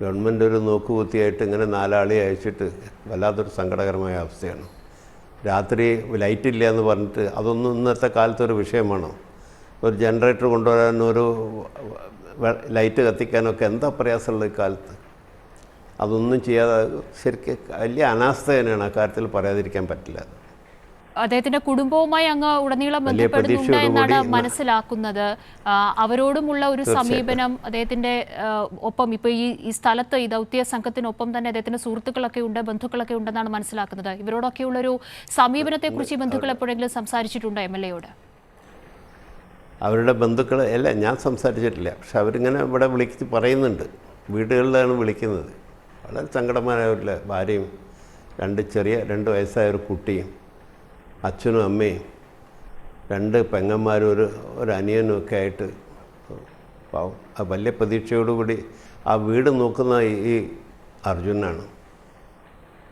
ഗവൺമെൻറ് ഒരു നോക്കുകുത്തിയായിട്ട് ഇങ്ങനെ 4 ആളെ അയച്ചിട്ട് വല്ലാത്തൊരു സങ്കടകരമായ അവസ്ഥയാണ്. രാത്രി ലൈറ്റില്ല എന്ന് പറഞ്ഞിട്ട് അതൊന്നും ഇന്നത്തെ കാലത്തൊരു വിഷയമാണോ? ഒരു ജനറേറ്റർ കൊണ്ടുവരാൻ, ഒരു ലൈറ്റ് കത്തിക്കാനൊക്കെ എന്താ പ്രയാസമുള്ള ഈ കാലത്ത്? അതൊന്നും ചെയ്യാതെ ശരിക്കും വലിയ അനാസ്ഥ തന്നെയാണ്. ആ കാര്യത്തിൽ പറയാതിരിക്കാൻ പറ്റില്ല. അദ്ദേഹത്തിന്റെ കുടുംബവുമായി അങ്ങ് ഉടനീളം വലിയ ബന്ധപ്പെടുന്നുണ്ട് എന്നാണ് പ്രതീക്ഷയോടുകൂടി മനസ്സിലാക്കുന്നത്. അവരോടുമുള്ള ഒരു സമീപനം അദ്ദേഹത്തിന്റെ ഒപ്പം ഇപ്പോൾ ഈ സ്ഥലത്ത് ഈ ദൗത്യ സംഘത്തിനൊപ്പം തന്നെ അദ്ദേഹത്തിന്റെ സുഹൃത്തുക്കളൊക്കെ ഉണ്ട്, ബന്ധുക്കളൊക്കെ ഉണ്ടെന്നാണ് മനസ്സിലാക്കുന്നത്. ഇവരോടൊക്കെയുള്ളൊരു സമീപനത്തെക്കുറിച്ച് ഈ ബന്ധുക്കൾ എപ്പോഴെങ്കിലും സംസാരിച്ചിട്ടുണ്ടോ MLA-യോട്? അവരുടെ ബന്ധുക്കൾ അല്ല, ഞാൻ സംസാരിച്ചിട്ടില്ല. പക്ഷെ അവരിങ്ങനെ ഇവിടെ പറയുന്നുണ്ട്, വീടുകളിലാണ് വിളിക്കുന്നത്. വളരെ സങ്കടമായവരില്ല. ഭാര്യയും 2 വയസ്സായ ഒരു കുട്ടിയും അച്ഛനും അമ്മയും 2 പെങ്ങന്മാരും ഒരു അനിയനും ഒക്കെ ആയിട്ട് പാവം. ആ വലിയ പ്രതീക്ഷയോടുകൂടി ആ വീട് നോക്കുന്ന ഈ അർജുനാണ്.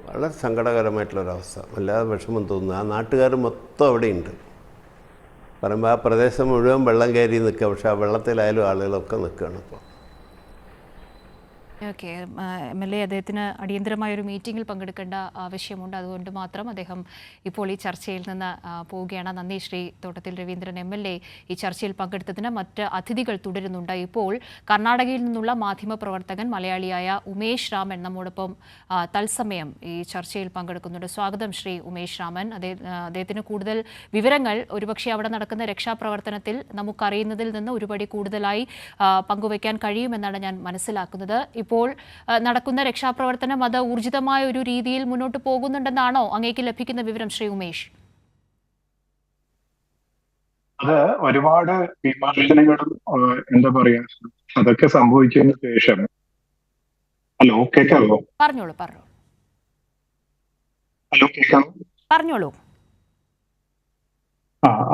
വളരെ സങ്കടകരമായിട്ടുള്ളൊരവസ്ഥ, വല്ലാതെ വിഷമം തോന്നുന്നു. ആ നാട്ടുകാർ മൊത്തം അവിടെയുണ്ട്. പറയുമ്പോൾ ആ പ്രദേശം മുഴുവൻ വെള്ളം കയറി നിൽക്കുക. പക്ഷേ ആ വെള്ളത്തിലായാലും ആളുകളൊക്കെ നിൽക്കുകയാണ് ഇപ്പോൾ. ഓക്കെ, MLA അദ്ദേഹത്തിന് അടിയന്തരമായൊരു മീറ്റിംഗിൽ പങ്കെടുക്കേണ്ട ആവശ്യമുണ്ട്. അതുകൊണ്ട് മാത്രം അദ്ദേഹം ഇപ്പോൾ ഈ ചർച്ചയിൽ നിന്ന് പോവുകയാണ്. നന്ദി ശ്രീ തോട്ടത്തിൽ രവീന്ദ്രൻ MLA ഈ ചർച്ചയിൽ പങ്കെടുത്തതിന്. മറ്റ് അതിഥികൾ തുടരുന്നുണ്ട്. ഇപ്പോൾ കർണാടകയിൽ നിന്നുള്ള മാധ്യമപ്രവർത്തകൻ മലയാളിയായ ഉമേഷ് രാമൻ നമ്മോടൊപ്പം തത്സമയം ഈ ചർച്ചയിൽ പങ്കെടുക്കുന്നുണ്ട്. സ്വാഗതം ശ്രീ ഉമേഷ് രാമൻ. അദ്ദേഹത്തിന് കൂടുതൽ വിവരങ്ങൾ ഒരുപക്ഷെ അവിടെ നടക്കുന്ന രക്ഷാപ്രവർത്തനത്തിൽ നമുക്കറിയുന്നതിൽ നിന്ന് ഒരുപടി കൂടുതലായി പങ്കുവയ്ക്കാൻ കഴിയുമെന്നാണ് ഞാൻ മനസ്സിലാക്കുന്നത്. ഇപ്പോൾ നടക്കുന്ന രക്ഷാപ്രവർത്തനം അത് ഊർജിതമായ ഒരു രീതിയിൽ മുന്നോട്ട് പോകുന്നുണ്ടെന്നാണോ അങ്ങേക്ക് ലഭിക്കുന്ന വിവരം ശ്രീ ഉമേഷ്? അത് ഒരുപാട് വിമർശനങ്ങളും എന്താ പറയാ അതൊക്കെ സംഭവിച്ചതിന് ശേഷം. ഹലോ, കേൾക്കാമോ? പറഞ്ഞോളൂ. ഹലോ, കേൾക്കാമോ? പറഞ്ഞോളൂ.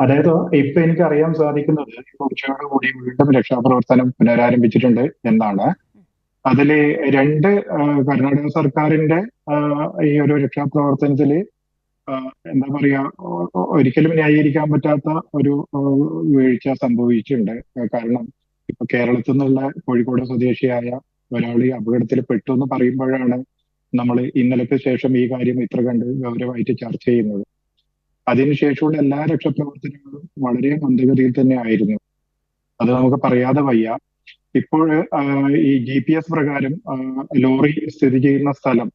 അതായത് ഇപ്പൊ എനിക്ക് അറിയാൻ സാധിക്കുന്നത് ഉച്ചയോടുകൂടി വീണ്ടും രക്ഷാപ്രവർത്തനം പുനരാരംഭിച്ചിട്ടുണ്ട് എന്നാണ്. അതില് 2 കർണാടക സർക്കാരിന്റെ ഈ ഒരു രക്ഷാപ്രവർത്തനത്തില് എന്താ പറയാ ഒരിക്കലും ന്യായീകരിക്കാൻ പറ്റാത്ത ഒരു വീഴ്ച സംഭവിച്ചിട്ടുണ്ട്. കാരണം ഇപ്പൊ കേരളത്തിൽ നിന്നുള്ള കോഴിക്കോട് സ്വദേശിയായ ഒരാൾ ഈ അപകടത്തിൽ പെട്ടു എന്ന് പറയുമ്പോഴാണ് നമ്മൾ ഇന്നലത്തെ ശേഷം ഈ കാര്യം ഇത്ര കണ്ട് ഗൗരവമായിട്ട് ചർച്ച ചെയ്യുന്നത്. അതിനുശേഷമുള്ള എല്ലാ രക്ഷാപ്രവർത്തനങ്ങളും വളരെ മന്ദഗതിയിൽ തന്നെ ആയിരുന്നു. അത് നമുക്ക് പറയാതെ വയ്യ. ഇപ്പോൾ ഈ GPS പ്രകാരം ലോറി സ്ഥിതി ചെയ്യുന്ന സ്ഥലം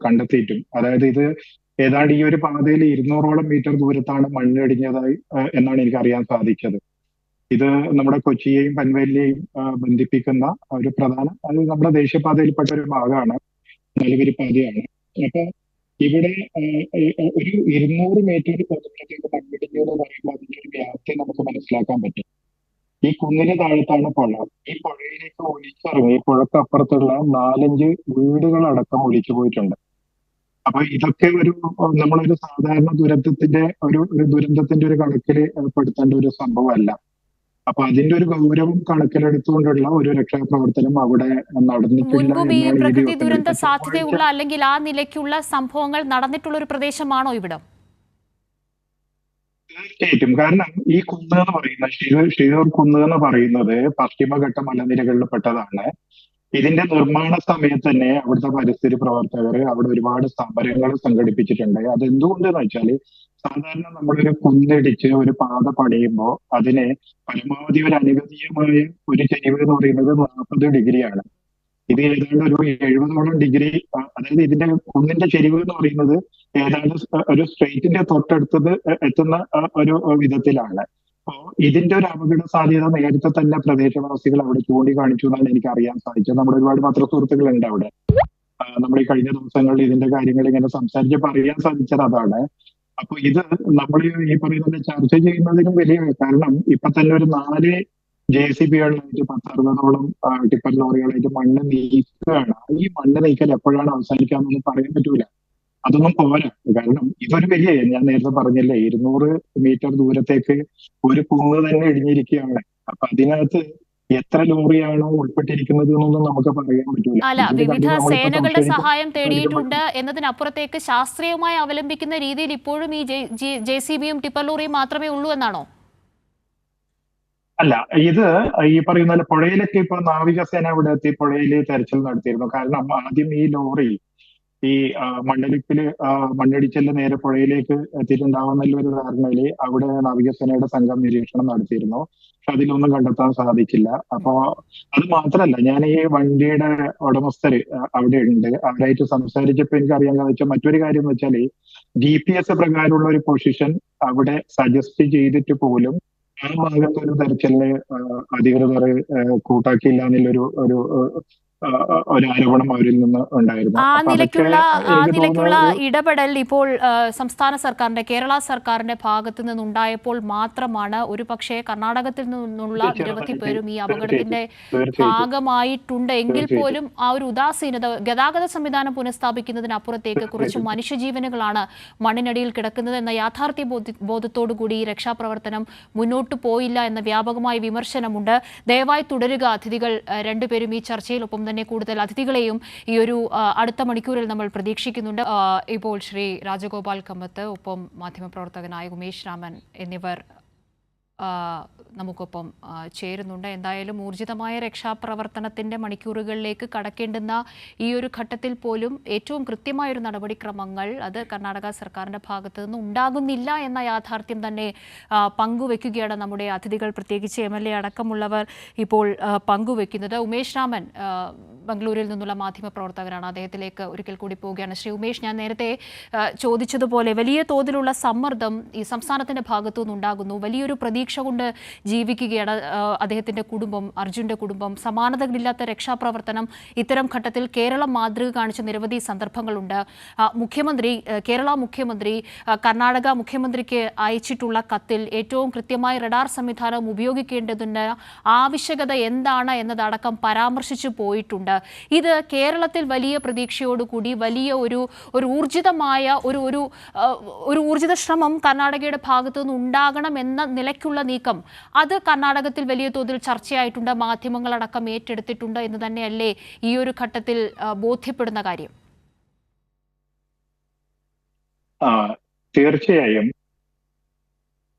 കണ്ടെത്തിയിട്ടും, അതായത് ഇത് ഏതാണ്ട് ഈ ഒരു പാതയിൽ 200ഓളം മീറ്റർ ദൂരത്താണ് മണ്ണിടിഞ്ഞതായി എന്നാണ് എനിക്ക് അറിയാൻ സാധിച്ചത്. ഇത് നമ്മുടെ കൊച്ചിയെയും പൻവേലിനെയും ബന്ധിപ്പിക്കുന്ന ഒരു പ്രധാന, അത് നമ്മുടെ ദേശീയപാതയിൽപ്പെട്ട ഒരു ഭാഗമാണ്, നല്ലൊരു പാതയാണ്. അപ്പൊ ഇവിടെ ഒരു 200 മീറ്റർ ദൂരത്തേക്ക് മണ്ണിടിഞ്ഞു എന്ന് പറയുമ്പോൾ അതിന്റെ ഒരു വ്യാപ്തി നമുക്ക് മനസ്സിലാക്കാൻ പറ്റും. ഈ കുന്നിന് താഴത്താണ് പുഴ. ഈ പുഴയിലേക്ക് ഒലിച്ചിറങ്ങി പുഴക്കപ്പുറത്തുള്ള 4-5 വീടുകളടക്കം ഒലിച്ചു പോയിട്ടുണ്ട്. അപ്പൊ ഇതൊക്കെ നമ്മളൊരു സാധാരണ ദുരന്തത്തിന്റെ ഒരു കണക്കിൽ പെടുത്തേണ്ട ഒരു സംഭവമല്ല. അപ്പൊ അതിന്റെ ഒരു ഗൗരവം കണക്കിലെടുത്തുകൊണ്ടുള്ള ഒരു രക്ഷാപ്രവർത്തനം അവിടെ നടന്നിട്ടില്ല. മുൻപും ഈ പ്രകൃതി ദുരന്ത സാധ്യതയുള്ള അല്ലെങ്കിൽ ആ നിലയ്ക്കുള്ള സംഭവങ്ങൾ നടന്നിട്ടുള്ള ഒരു പ്രദേശമാണോ ഇവിടം? തീർച്ചയായിട്ടും. കാരണം ഈ കുന്ന് എന്ന് പറയുന്ന ഷിരൂർ കുന്ന് എന്ന് പറയുന്നത് പശ്ചിമഘട്ട മലനിരകളിൽ പെട്ടതാണ്. ഇതിന്റെ നിർമ്മാണ സമയത്ത് തന്നെ അവിടുത്തെ പരിസ്ഥിതി പ്രവർത്തകർ അവിടെ ഒരുപാട് സമരങ്ങൾ സംഘടിപ്പിച്ചിട്ടുണ്ട്. അതെന്തുകൊണ്ടെന്ന് വെച്ചാൽ സാധാരണ നമ്മളൊരു കുന്നിടിച്ച് ഒരു പാത പണിയുമ്പോൾ അതിന് പരമാവധി ഒരു അനുവദീയമായ ഒരു ചെരിവ് എന്ന് പറയുന്നത് 40 ഡിഗ്രിയാണ്. ഇത് ഏതാണ്ട് ഒരു 70ഓളം ഡിഗ്രി, അതായത് ഇതിന്റെ കുന്നിന്റെ ചെരിവ് എന്ന് പറയുന്നത് ഏതാണ്ട് ഒരു സ്ട്രെയിറ്റിന്റെ തൊട്ടടുത്തത് എത്തുന്ന ഒരു വിധത്തിലാണ്. അപ്പോ ഇതിന്റെ ഒരു അപകട സാധ്യത നേരത്തെ തന്നെ പ്രദേശവാസികൾ അവിടെ ചൂണ്ടിക്കാണിച്ചു എന്നാണ് എനിക്ക് അറിയാൻ സാധിച്ചത്. നമ്മുടെ ഒരുപാട് പത്രസുഹൃത്തുക്കൾ ഉണ്ട് അവിടെ. നമ്മൾ ഈ കഴിഞ്ഞ ദിവസങ്ങളിൽ ഇതിന്റെ കാര്യങ്ങൾ ഇങ്ങനെ സംസാരിച്ചപ്പോൾ അറിയാൻ സാധിച്ചത് അതാണ്. അപ്പൊ ഇത് നമ്മൾ ഈ പറയുന്നത് ചർച്ച ചെയ്യുന്നതിനും വലിയ, കാരണം ഇപ്പൊ തന്നെ ഒരു 4 JCB-കളായിട്ട് 10-60ഓളം ടിപ്പർ ലോറികളായിട്ട് മണ്ണ് നീക്കുകയാണ്. ഈ മണ്ണ് നീക്കൽ എപ്പോഴാണ് അവസാനിക്കാമെന്നൊന്നും പറയാൻ പറ്റൂല. അതൊന്നും പോരാ. കാരണം ഇതൊരു വലിയ, ഞാൻ നേരത്തെ പറഞ്ഞില്ലേ, 200 മീറ്റർ ദൂരത്തേക്ക് ഒരു കുന്ന് തന്നെ ഇടിഞ്ഞിരിക്കുകയാണ്. അപ്പൊ അതിനകത്ത് എത്ര ലോറിയാണോ ഉൾപ്പെട്ടിരിക്കുന്നത് എന്നൊന്നും നമുക്ക് പറയാൻ പറ്റൂല. അല്ല, വിവിധ സേനകളുടെ സഹായം തേടിയിട്ടുണ്ട് എന്നതിനപ്പുറത്തേക്ക് ശാസ്ത്രീയമായി അവലംബിക്കുന്ന രീതിയിൽ ഇപ്പോഴും ഈ JCB-യും ടിപ്പർ ലോറിയും മാത്രമേ ഉള്ളൂ എന്നാണോ? അല്ല, ഇത് ഈ പറയുന്ന പുഴയിലൊക്കെ ഇപ്പൊ നാവികസേന അവിടെ എത്തി പുഴയിൽ തെരച്ചിൽ നടത്തിയിരുന്നു. കാരണം ആദ്യം ഈ ലോറി ഈ മണ്ണൊലിപ്പില് മണ്ണിടിച്ചിലിന് നേരെ പുഴയിലേക്ക് എത്തിയിട്ടുണ്ടാവുന്ന ഒരു ധാരണയില് അവിടെ നാവികസേനയുടെ സംഘം നിരീക്ഷണം നടത്തിയിരുന്നു. പക്ഷെ അതിലൊന്നും കണ്ടെത്താൻ സാധിച്ചില്ല. അപ്പോ അത് മാത്രമല്ല, ഞാൻ ഈ വണ്ടിയുടെ ഉടമസ്ഥര് അവിടെ ഉണ്ട്, അവരായിട്ട് സംസാരിച്ചപ്പോൾ എനിക്ക് അറിയാൻ സാധിച്ച മറ്റൊരു കാര്യം എന്ന് വെച്ചാൽ GPS പ്രകാരമുള്ള ഒരു പൊസിഷൻ അവിടെ സജസ്റ്റ് ചെയ്തിട്ട് പോലും ആ ഭാഗത്ത് ഒരു തെരച്ചിലിന് അധികൃതർ കൂട്ടാക്കിയില്ല എന്നുള്ളൊരു ഒരു ഒരു ആരോപണം അവരിൽ നിന്ന് ഉണ്ടായിരുന്നു. ആ അപ്പൊ അതൊക്കെ നിലയ്ക്കുള്ള എനിക്ക് തോന്നുന്നത് ഇടപെടൽ ഇപ്പോൾ സംസ്ഥാന സർക്കാരിന്റെ, കേരള സർക്കാരിന്റെ ഭാഗത്തു നിന്നുണ്ടായപ്പോൾ മാത്രമാണ് ഒരു പക്ഷേ കർണാടകത്തിൽ നിന്നുള്ള നിരവധി പേരും ഈ അപകടത്തിന്റെ ഭാഗമായിട്ടുണ്ട് എങ്കിൽ പോലും ആ ഒരു ഉദാസീനത, ഗതാഗത സംവിധാനം പുനഃസ്ഥാപിക്കുന്നതിനപ്പുറത്തേക്ക് കുറച്ച് മനുഷ്യജീവനുകളാണ് മണ്ണിനടിയിൽ കിടക്കുന്നത് എന്ന യാഥാർത്ഥ്യ ബോധത്തോടുകൂടി രക്ഷാപ്രവർത്തനം മുന്നോട്ട് പോയില്ല എന്ന വ്യാപകമായ വിമർശനമുണ്ട്. ദയവായി തുടരുക അതിഥികൾ രണ്ടുപേരും ഈ ചർച്ചയിൽ. ഒപ്പം തന്നെ കൂടുതൽ അതിഥികളെയും ഈ ഒരു അടുത്ത മണിക്കൂറിൽ നമ്മൾ പ്രതീക്ഷിക്കുന്നുണ്ട്. ഇപ്പോൾ ശ്രീ രാജഗോപാൽ കമ്പത്ത്, ഒപ്പം മാധ്യമപ്രവർത്തകനായ ഉമേഷ് രാമൻ എന്നിവർ നമുക്കൊപ്പം ചേരുന്നുണ്ട്. എന്തായാലും ഊർജിതമായ രക്ഷാപ്രവർത്തനത്തിൻ്റെ മണിക്കൂറുകളിലേക്ക് കടക്കേണ്ടുന്ന ഈ ഒരു ഘട്ടത്തിൽ പോലും ഏറ്റവും കൃത്യമായൊരു നടപടിക്രമങ്ങൾ അത് കർണാടക സർക്കാരിൻ്റെ ഭാഗത്തു നിന്ന് ഉണ്ടാകുന്നില്ല എന്ന യാഥാർത്ഥ്യം തന്നെ പങ്കുവെക്കുകയാണ് നമ്മുടെ അതിഥികൾ, പ്രത്യേകിച്ച് MLA അടക്കമുള്ളവർ ഇപ്പോൾ പങ്കുവെക്കുന്നത്. ഉമേഷ് രാമൻ ബംഗളൂരിൽ നിന്നുള്ള മാധ്യമപ്രവർത്തകരാണ്, അദ്ദേഹത്തിലേക്ക് ഒരിക്കൽ കൂടി പോവുകയാണ്. ശ്രീ ഉമേഷ്, ഞാൻ നേരത്തെ ചോദിച്ചതുപോലെ വലിയ തോതിലുള്ള സമ്മർദ്ദം ഈ സംസ്ഥാനത്തിൻ്റെ ഭാഗത്തു നിന്നുണ്ടാകുന്നു. വലിയൊരു പ്രതീക്ഷ കൊണ്ട് ജീവിക്കുകയാണ് അദ്ദേഹത്തിൻ്റെ കുടുംബം, അർജുൻ്റെ കുടുംബം. സമാനതകളില്ലാത്ത രക്ഷാപ്രവർത്തനം ഇത്തരം ഘട്ടത്തിൽ കേരളം മാതൃക കാണിച്ച നിരവധി സന്ദർഭങ്ങളുണ്ട്. കേരള മുഖ്യമന്ത്രി കർണാടക മുഖ്യമന്ത്രിക്ക് അയച്ചിട്ടുള്ള കത്തിൽ ഏറ്റവും കൃത്യമായി റഡാർ സംവിധാനം ഉപയോഗിക്കേണ്ടതിൻ്റെ ആവശ്യകത എന്താണ് എന്നതടക്കം പരാമർശിച്ചു പോയിട്ടുണ്ട്. ഇത് കേരളത്തിൽ വലിയ പ്രതീക്ഷയോടുകൂടി വലിയ ഒരു ഊർജിതമായ ഒരു ഊർജിത ശ്രമം കർണാടകയുടെ ഭാഗത്തു നിന്ന് ഉണ്ടാകണം എന്ന നിലയ്ക്കുള്ള നീക്കം അത് കർണാടകത്തിൽ വലിയ തോതിൽ ചർച്ചയായിട്ടുണ്ട്, മാധ്യമങ്ങളടക്കം ഏറ്റെടുത്തിട്ടുണ്ട് എന്ന് തന്നെയല്ലേ ഈ ഒരു ഘട്ടത്തിൽ ബോധ്യപ്പെടുന്ന കാര്യം? തീർച്ചയായും.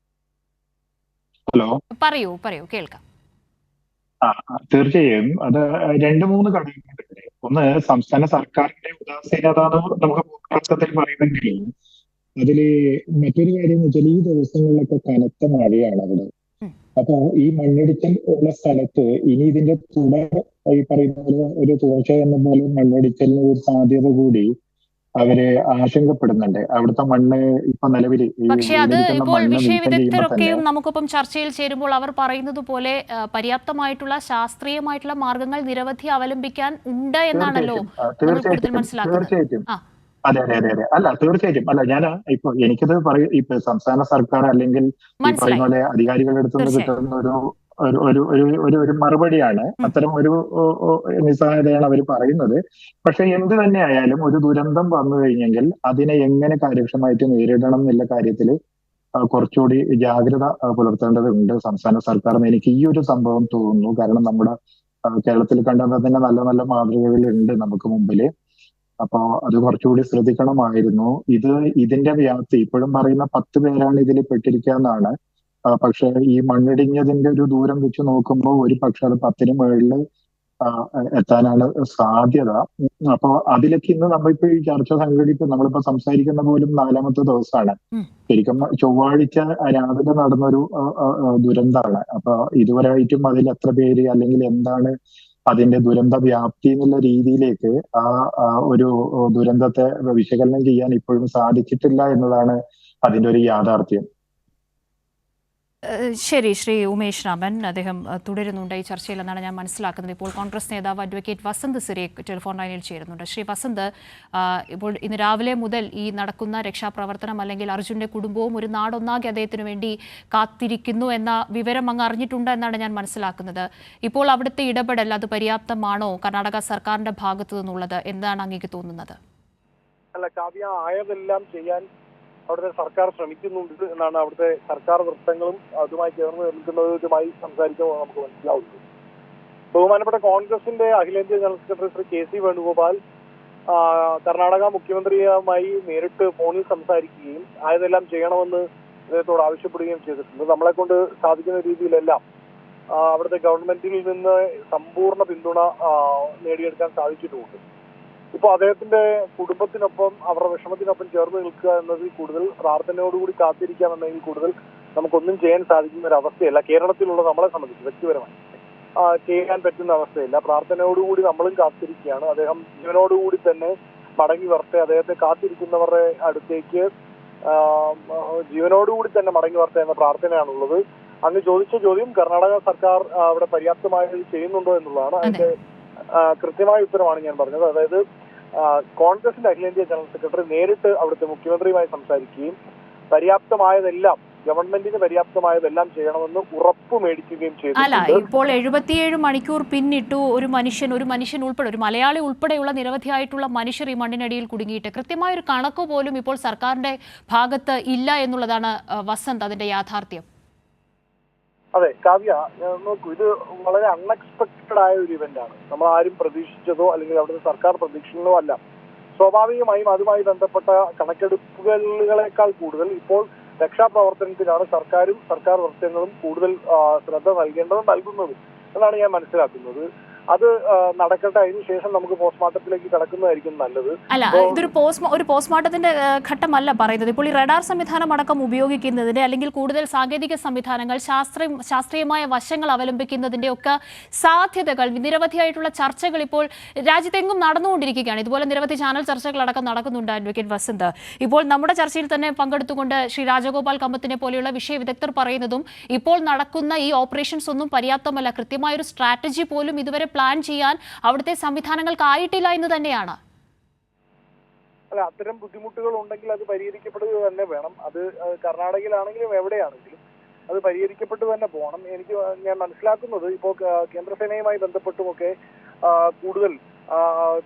ഹലോ, പറയൂ കേൾക്കാം. തീർച്ചയായും അത് 2-3 ഘടകങ്ങളുണ്ട്. ഒന്ന്, സംസ്ഥാന സർക്കാരിന്റെ ഉദാസീനത നമുക്ക് അർത്ഥത്തിൽ പറയുന്നെങ്കിലും അതില് മറ്റൊരു കാര്യം എന്ന് വെച്ചാൽ ഈ ദിവസങ്ങളിലൊക്കെ കനത്ത മഴയാണ് അവിടെ. അപ്പൊ ഈ മണ്ണിടിച്ചിൽ ഉള്ള സ്ഥലത്ത് ഇനി ഇതിന്റെ ഈ പറയുന്ന പോലെ ഒരു തുടർച്ച എന്ന പോലെ മണ്ണിടിച്ചിലിന് ഒരു സാധ്യത കൂടി അവര് ആശങ്കപ്പെടുന്നുണ്ട്. അവിടുത്തെ മണ്ണ് ഇപ്പൊ നിലവിൽ പക്ഷേ അത് ഇപ്പോൾ വിഷയവിദഗ്ധരൊക്കെയും നമുക്കൊപ്പം ചർച്ചയിൽ ചേരുമ്പോൾ അവർ പറയുന്നത് പോലെ പര്യാപ്തമായിട്ടുള്ള ശാസ്ത്രീയമായിട്ടുള്ള മാർഗങ്ങൾ നിരവധി അവലംബിക്കാൻ ഉണ്ട് എന്നാണല്ലോ മനസ്സിലാക്കുന്നത്. തീർച്ചയായിട്ടും. അതെ. അല്ല, തീർച്ചയായിട്ടും. അല്ല, ഞാൻ ഇപ്പൊ എനിക്കത് ഇപ്പൊ സംസ്ഥാന സർക്കാർ അല്ലെങ്കിൽ ഈ പറയുന്ന പോലെ അധികാരികളുടെ അടുത്തുനിന്ന് കിട്ടുന്ന ഒരു മറുപടിയാണ്. അത്തരം ഒരു നിസ്സഹായതയാണ് അവർ പറയുന്നത്. പക്ഷെ എന്ത് തന്നെ ആയാലും ഒരു ദുരന്തം വന്നു കഴിഞ്ഞെങ്കിൽ അതിനെ എങ്ങനെ കാര്യക്ഷമമായിട്ട് നേരിടണം എന്നുള്ള കാര്യത്തിൽ കുറച്ചുകൂടി ജാഗ്രത പുലർത്തേണ്ടതുണ്ട് സംസ്ഥാന സർക്കാർ എന്ന് എനിക്ക് ഈ ഒരു സംഭവം തോന്നുന്നു. കാരണം നമ്മുടെ കേരളത്തിൽ കണ്ടെന്നാൽ തന്നെ നല്ല നല്ല മാതൃകകളുണ്ട് നമുക്ക് മുമ്പില്. അപ്പോ അത് കുറച്ചുകൂടി ശ്രദ്ധിക്കണമായിരുന്നു. ഇതിന്റെ വ്യാപ്തി ഇപ്പോഴും പറയുന്ന 10 പേരാണ് ഇതിൽ പെട്ടിരിക്കുക എന്നാണ്. പക്ഷെ ഈ മണ്ണിടിഞ്ഞതിന്റെ ഒരു ദൂരം വെച്ച് നോക്കുമ്പോൾ ഒരു പക്ഷെ അത് 10-ന് മുകളിൽ എത്താനാണ് സാധ്യത. അപ്പോ അതിലേക്ക് ഇന്ന് നമ്മളിപ്പോ ഈ ചർച്ച നമ്മളിപ്പോ സംസാരിക്കുന്ന പോലും 4ാമത്തെ ദിവസമാണ്. ശരിക്കും ചൊവ്വാഴ്ച രാവിലെ നടന്നൊരു ദുരന്തമാണ്. അപ്പൊ ഇതുവരെയായിട്ടും അതിൽ എത്ര പേര് അല്ലെങ്കിൽ എന്താണ് അതിന്റെ ദുരന്ത വ്യാപ്തി എന്നുള്ള രീതിയിലേക്ക് ഒരു ദുരന്തത്തെ വിശകലനം ചെയ്യാൻ ഇപ്പോഴും സാധിച്ചിട്ടില്ല എന്നതാണ് അതിന്റെ ഒരു യാഥാർത്ഥ്യം. ശരി, ശ്രീ ഉമേഷ് രാമൻ അദ്ദേഹം തുടരുന്നുണ്ട് ഈ ചർച്ചയിൽ എന്നാണ് ഞാൻ മനസ്സിലാക്കുന്നത്. ഇപ്പോൾ കോൺഗ്രസ് നേതാവ് അഡ്വക്കേറ്റ് വസന്ത് സിരേഖ് ടെലിഫോൺ ലൈനിൽ ചേരുന്നുണ്ട്. ശ്രീ വസന്ത്, ഇപ്പോൾ ഇന്ന് രാവിലെ മുതൽ ഈ നടക്കുന്ന രക്ഷാപ്രവർത്തനം അല്ലെങ്കിൽ അർജുൻ്റെ കുടുംബവും ഒരു നാടൊന്നാകെ അദ്ദേഹത്തിന് വേണ്ടി കാത്തിരിക്കുന്നു എന്ന വിവരം അങ്ങ് അറിഞ്ഞിട്ടുണ്ട് എന്നാണ് ഞാൻ മനസ്സിലാക്കുന്നത്. ഇപ്പോൾ അവിടുത്തെ ഇടപെടൽ അത് പര്യാപ്തമാണോ കർണാടക സർക്കാരിന്റെ ഭാഗത്തു നിന്നുള്ളത്? എന്താണ് അങ്ങേക്ക് തോന്നുന്നത്? അല്ല, കാവ്യ, ആയതെല്ലാം ചെയ്യാൻ അവിടുത്തെ സർക്കാർ ശ്രമിക്കുന്നുണ്ട് എന്നാണ് അവിടുത്തെ സർക്കാർ വൃത്തങ്ങളും അതുമായി ചേർന്ന് നിൽക്കുന്നവരുമായി സംസാരിക്കുമ്പോൾ നമുക്ക് മനസ്സിലാവുന്നത്. ബഹുമാനപ്പെട്ട കോൺഗ്രസിന്റെ അഖിലേന്ത്യാ general secretary Shri KC Venugopal Karnataka മുഖ്യമന്ത്രിയുമായി നേരിട്ട് ഫോണിൽ സംസാരിക്കുകയും ആയതെല്ലാം ചെയ്യണമെന്ന് അദ്ദേഹത്തോട് ആവശ്യപ്പെടുകയും ചെയ്തിട്ടുണ്ട്. നമ്മളെ കൊണ്ട് സാധിക്കുന്ന രീതിയിലെല്ലാം അവിടുത്തെ ഗവൺമെന്റിൽ നിന്ന് സമ്പൂർണ്ണ പിന്തുണ നേടിയെടുക്കാൻ സാധിച്ചിട്ടുമുണ്ട്. ഇപ്പോൾ അദ്ദേഹത്തിന്റെ കുടുംബത്തിനൊപ്പം അവരുടെ വിഷമത്തിനൊപ്പം ചേർന്ന് നിൽക്കുക എന്നതിൽ കൂടുതൽ പ്രാർത്ഥനയോടുകൂടി കാത്തിരിക്കാം എന്നതിൽ കൂടുതൽ നമുക്കൊന്നും ചെയ്യാൻ സാധിക്കുന്ന ഒരു അവസ്ഥയല്ല കേരളത്തിലുള്ള നമ്മളെ സംബന്ധിച്ച് വ്യക്തിപരമായി ചെയ്യാൻ പറ്റുന്ന അവസ്ഥയില്ല. പ്രാർത്ഥനയോടുകൂടി നമ്മളും കാത്തിരിക്കുകയാണ്. അദ്ദേഹം ജീവനോടുകൂടി തന്നെ മടങ്ങി വരട്ടെ, അദ്ദേഹത്തെ കാത്തിരിക്കുന്നവരുടെ അടുത്തേക്ക് ജീവനോടുകൂടി തന്നെ മടങ്ങി വരട്ടെ എന്ന പ്രാർത്ഥനയാണുള്ളത്. അങ്ങ് ചോദിച്ച ചോദ്യം കർണാടക സർക്കാർ അവിടെ പര്യാപ്തമായി ചെയ്യുന്നുണ്ടോ എന്നുള്ളതാണ്. അതിന്റെ കൃത്യമായ ഉത്തരമാണ് ഞാൻ പറഞ്ഞത്. അതായത് കോൺഗ്രസിന്റെ അഖിലേന്ത്യാ ജനറൽ സെക്രട്ടറി നേരിട്ട് അവിടുത്തെ മുഖ്യമന്ത്രിയുമായി സംസാരിക്കുകയും പര്യാപ്തമായതെല്ലാം ഗവൺമെന്റിന് പര്യാപ്തമായതെല്ലാം ചെയ്യണമെന്ന് ഉറപ്പ് മേടിക്കുകയും ചെയ്തു. അല്ല, ഇപ്പോൾ 77 മണിക്കൂർ പിന്നിട്ടു. ഒരു മനുഷ്യൻ ഉൾപ്പെടെ, ഒരു മലയാളി ഉൾപ്പെടെയുള്ള നിരവധിയായിട്ടുള്ള മനുഷ്യർ ഈ മണ്ണിനടിയിൽ കുടുങ്ങിയിട്ട് കൃത്യമായൊരു കണക്ക് പോലും ഇപ്പോൾ സർക്കാരിന്റെ ഭാഗത്ത് ഇല്ല എന്നുള്ളതാണ് വസന്ത് അതിന്റെ യാഥാർത്ഥ്യം. അതെ കാവ്യ, നോക്കൂ, ഇത് വളരെ അൺഎക്സ്പെക്ടഡ് ആയ ഒരു ഇവന്റ് ആണ്. നമ്മൾ ആരും പ്രതീക്ഷിച്ചതോ അല്ലെങ്കിൽ അവിടുത്തെ സർക്കാർ പ്രതീക്ഷിക്കുന്നതോ അല്ല. സ്വാഭാവികമായും അതുമായി ബന്ധപ്പെട്ട കണക്കെടുപ്പുകളേക്കാൾ കൂടുതൽ ഇപ്പോൾ രക്ഷാപ്രവർത്തനത്തിനാണ് സർക്കാരും സർക്കാർ വൃത്തങ്ങളും കൂടുതൽ ശ്രദ്ധ നൽകുന്നത് എന്നാണ് ഞാൻ മനസ്സിലാക്കുന്നത്. അത് നടക്കട്ടെ. അതിനുശേഷം നമുക്ക് പോസ്റ്റ്മോർട്ടത്തിലേക്ക് കടക്കുന്നതായിരിക്കും നല്ലത്. അല്ല, ഇതൊരു പോസ്റ്റ്മോർട്ടത്തിന്റെ ഘട്ടമല്ല പറയുന്നത്. ഇപ്പോൾ ഈ റഡാർ സംവിധാനം അടക്കം ഉപയോഗിക്കുന്നതിന്റെ അല്ലെങ്കിൽ കൂടുതൽ സാങ്കേതിക സംവിധാനങ്ങൾ ശാസ്ത്രീയമായ വശങ്ങൾ അവലംബിക്കുന്നതിന്റെ ഒക്കെ സാധ്യതകൾ, നിരവധിയായിട്ടുള്ള ചർച്ചകൾ ഇപ്പോൾ രാജ്യത്തെങ്ങും നടന്നുകൊണ്ടിരിക്കുകയാണ്. ഇതുപോലെ നിരവധി ചാനൽ ചർച്ചകളടക്കം നടക്കുന്നുണ്ട്. അഡ്വക്കേറ്റ് വസന്ത്, ഇപ്പോൾ നമ്മുടെ ചർച്ചയിൽ തന്നെ പങ്കെടുത്തുകൊണ്ട് ശ്രീ രാജഗോപാൽ കമ്പത്തിനെ പോലെയുള്ള വിഷയ വിദഗ്ധർ പറയുന്നതും ഇപ്പോൾ നടക്കുന്ന ഈ ഓപ്പറേഷൻസ് ഒന്നും പര്യാപ്തമല്ല, കൃത്യമായൊരു സ്ട്രാറ്റജി പോലും ഇതുവരെ പ്ലാൻ ചെയ്യാൻ അവിടുത്തെ സംവിധാനങ്ങൾക്കായിട്ടില്ല എന്ന് തന്നെയാണ്. അല്ല, അത്തരം ബുദ്ധിമുട്ടുകൾ ഉണ്ടെങ്കിൽ അത് പരിഹരിക്കപ്പെടുക തന്നെ വേണം. അത് കർണാടകയിലാണെങ്കിലും എവിടെയാണെങ്കിലും അത് പരിഹരിക്കപ്പെട്ടു തന്നെ പോകണം. ഞാൻ മനസ്സിലാക്കുന്നത് ഇപ്പോൾ കേന്ദ്രസേനയുമായി ബന്ധപ്പെട്ടുമൊക്കെ കൂടുതൽ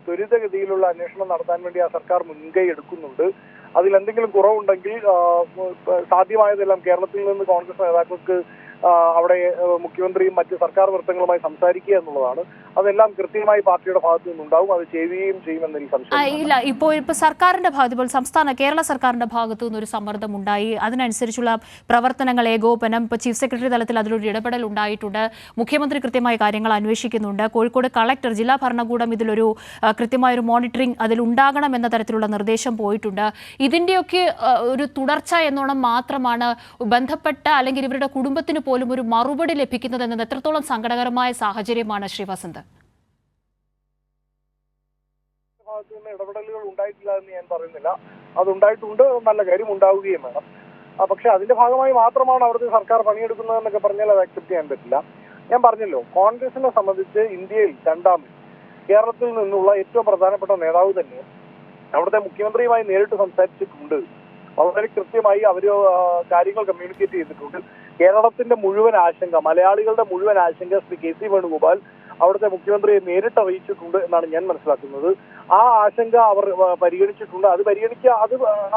ത്വരിതഗതിയിലുള്ള അന്വേഷണം നടത്താൻ വേണ്ടി ആ സർക്കാർ മുൻകൈ എടുക്കുന്നുണ്ട്. അതിലെന്തെങ്കിലും കുറവുണ്ടെങ്കിൽ സാധ്യമായതെല്ലാം കേരളത്തിൽ നിന്ന് കോൺഗ്രസ് നേതാക്കൾക്ക് അവിടെ മുഖ്യമന്ത്രിയും മറ്റ് സർക്കാർ വൃത്തങ്ങളുമായി സംസാരിക്കുക എന്നുള്ളതാണ്. അതെല്ലാം കൃത്യമായി പാർട്ടിയുടെ ഭാഗത്തു നിന്നുണ്ടാവും. അത് ചെയ്യുകയും ചെയ്യുമെന്നതിൽ സംശയം ഇല്ല. ഇപ്പോൾ സർക്കാരിന്റെ ഭാഗത്ത്, ഇപ്പോൾ കേരള സർക്കാരിന്റെ ഭാഗത്തു നിന്നൊരു സമ്മർദ്ദം ഉണ്ടായി. അതിനനുസരിച്ചുള്ള പ്രവർത്തനങ്ങൾ, ഏകോപനം, ഇപ്പോൾ ചീഫ് സെക്രട്ടറി തലത്തിൽ അതിലൊരു ഇടപെടൽ ഉണ്ടായിട്ടുണ്ട്. മുഖ്യമന്ത്രി കൃത്യമായ കാര്യങ്ങൾ അന്വേഷിക്കുന്നുണ്ട്. കോഴിക്കോട് കളക്ടർ, ജില്ലാ ഭരണകൂടം ഇതിലൊരു കൃത്യമായൊരു മോണിറ്ററിംഗ് അതിലുണ്ടാകണം എന്ന തരത്തിലുള്ള നിർദ്ദേശം പോയിട്ടുണ്ട്. ഇതിൻ്റെയൊക്കെ ഒരു തുടർച്ച എന്നോണം മാത്രമാണ് ബന്ധപ്പെട്ട അല്ലെങ്കിൽ ഇവരുടെ കുടുംബത്തിന് പോലും ഒരു മറുപടി ലഭിക്കുന്നത് എന്നത് എത്രത്തോളം സങ്കടകരമായ സാഹചര്യമാണ് ശ്രീ വസന്ത്? ഭാഗത്തു നിന്ന് ഇടപെടലുകൾ ഉണ്ടായിട്ടില്ല എന്ന് ഞാൻ പറയുന്നില്ല. അതുണ്ടായിട്ടുണ്ട്, നല്ല കാര്യം, ഉണ്ടാവുകയും വേണം. പക്ഷെ അതിന്റെ ഭാഗമായി മാത്രമാണ് അവിടുത്തെ സർക്കാർ പണിയെടുക്കുന്നതെന്നൊക്കെ പറഞ്ഞാൽ അത് അക്സെപ്റ്റ് ചെയ്യാൻ പറ്റില്ല. ഞാൻ പറഞ്ഞല്ലോ, കോൺഗ്രസിനെ സംബന്ധിച്ച് ഇന്ത്യയിൽ രണ്ടാമത് കേരളത്തിൽ നിന്നുള്ള ഏറ്റവും പ്രധാനപ്പെട്ട നേതാവ് തന്നെ അവിടുത്തെ മുഖ്യമന്ത്രിയുമായി നേരിട്ട് സംസാരിച്ചിട്ടുണ്ട്. വളരെ കൃത്യമായി അവർ കാര്യങ്ങൾ കമ്മ്യൂണിക്കേറ്റ് ചെയ്തിട്ടുണ്ട്. കേരളത്തിന്റെ മുഴുവൻ ആശങ്ക, മലയാളികളുടെ മുഴുവൻ ആശങ്ക ശ്രീ കെ സി വേണുഗോപാൽ അവിടുത്തെ മുഖ്യമന്ത്രിയെ നേരിട്ട് അറിയിച്ചിട്ടുണ്ട് എന്നാണ് ഞാൻ മനസ്സിലാക്കുന്നത്. ആ ആശങ്ക അവർ പരിഗണിച്ചിട്ടുണ്ട്. അത്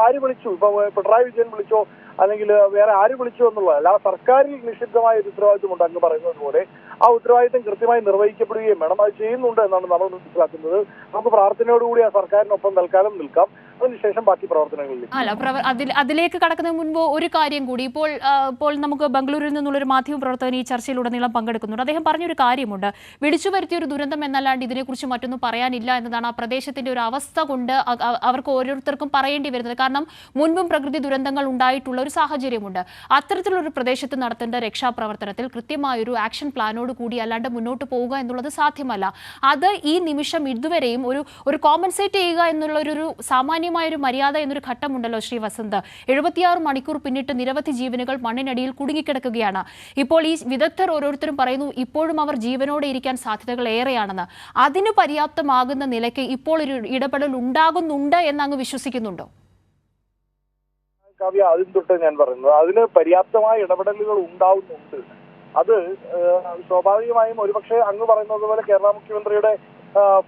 ആര് വിളിച്ചു, ഇപ്പൊ പിണറായി വിജയൻ വിളിച്ചോ അല്ലെങ്കിൽ വേറെ ആര് വിളിച്ചോ എന്നുള്ളതല്ല, സർക്കാരിൽ നിഷിദ്ധമായ ഒരു ഉത്തരവാദിത്വമുണ്ട് അങ്ങ് പറയുന്നത് പോലെ. ആ ഉത്തരവാദിത്വം കൃത്യമായി നിർവഹിക്കപ്പെടുകയും വേണം. അത് ചെയ്യുന്നുണ്ട് എന്നാണ് നമ്മൾ മനസ്സിലാക്കുന്നത്. നമുക്ക് പ്രാർത്ഥനയോടുകൂടി ആ സർക്കാരിനൊപ്പം തൽക്കാലം നിൽക്കാം. അതിനുശേഷം ബാക്കി പ്രവർത്തനങ്ങളിലേക്ക് അതിലേക്ക് കടക്കുന്നതിന് മുൻപ് ഒരു കാര്യം കൂടി. ഇപ്പോൾ നമുക്ക് ബംഗളൂരുവിൽ നിന്നുള്ളൊരു മാധ്യമ പ്രവർത്തകൻ ഈ ചർച്ചയിലുടനീളം പങ്കെടുക്കുന്നുണ്ട്. അദ്ദേഹം പറഞ്ഞൊരു കാര്യമുണ്ട്, വിളിച്ചു വരുത്തിയ ഒരു ദുരന്തം എന്നല്ലാണ്ട് ഇതിനെക്കുറിച്ച് മറ്റൊന്നും പറയാനില്ല എന്നതാണ്. ആ പ്രദേശത്തിന്റെ ഒരു അവസ്ഥ കൊണ്ട് അവർക്ക് ഓരോരുത്തർക്കും പറയേണ്ടി വരുന്നത്. കാരണം മുൻപും പ്രകൃതി ദുരന്തങ്ങൾ ഉണ്ടായിട്ടുള്ള ഒരു സാഹചര്യമുണ്ട്. അത്തരത്തിലൊരു പ്രദേശത്ത് നടത്തേണ്ട രക്ഷാപ്രവർത്തനത്തിൽ കൃത്യമായൊരു ആക്ഷൻ പ്ലാനോട് കൂടി അല്ലാണ്ട് മുന്നോട്ട് പോവുക എന്നുള്ളത് സാധ്യമല്ല. അത് ഈ നിമിഷം ഇതുവരെയും ഒരു കോമ്പൻസേറ്റ് ചെയ്യുക എന്നുള്ളൊരു സാമാന്യമായൊരു മര്യാദ എന്നൊരു ഘട്ടമുണ്ടല്ലോ ശ്രീ വസന്ത്. 76 മണിക്കൂർ പിന്നിട്ട് നിരവധി ജീവനുകൾ മണ്ണിനടിയിൽ കുടുങ്ങിക്കിടക്കുകയാണ്. ഇപ്പോൾ ഈ വിദഗ്ധർ ഓരോരുത്തരും പറയുന്നു ഇപ്പോഴും അവർ ജീവനോടെ ഇരിക്കാൻ സാധ്യതകൾ ഏറെയാണെന്ന്. അതിന് പര്യാപ്തമാകുന്ന നിലയ്ക്ക് ഇപ്പോൾ ഒരു ഇടപെടൽ ഉണ്ടാകുന്നുണ്ട് എന്ന് അങ്ങ് വിശ്വസിക്കുന്നുണ്ടോ? കാവ്യ, അതിന് തൊട്ട് ഞാൻ പറയുന്നത് അതിന് പര്യാപ്തമായ ഇടപെടലുകൾ ഉണ്ടാവുന്നുണ്ട്. അത് സ്വാഭാവികമായും ഒരുപക്ഷെ അങ്ങ് പറയുന്നത് പോലെ കേരള മുഖ്യമന്ത്രിയുടെ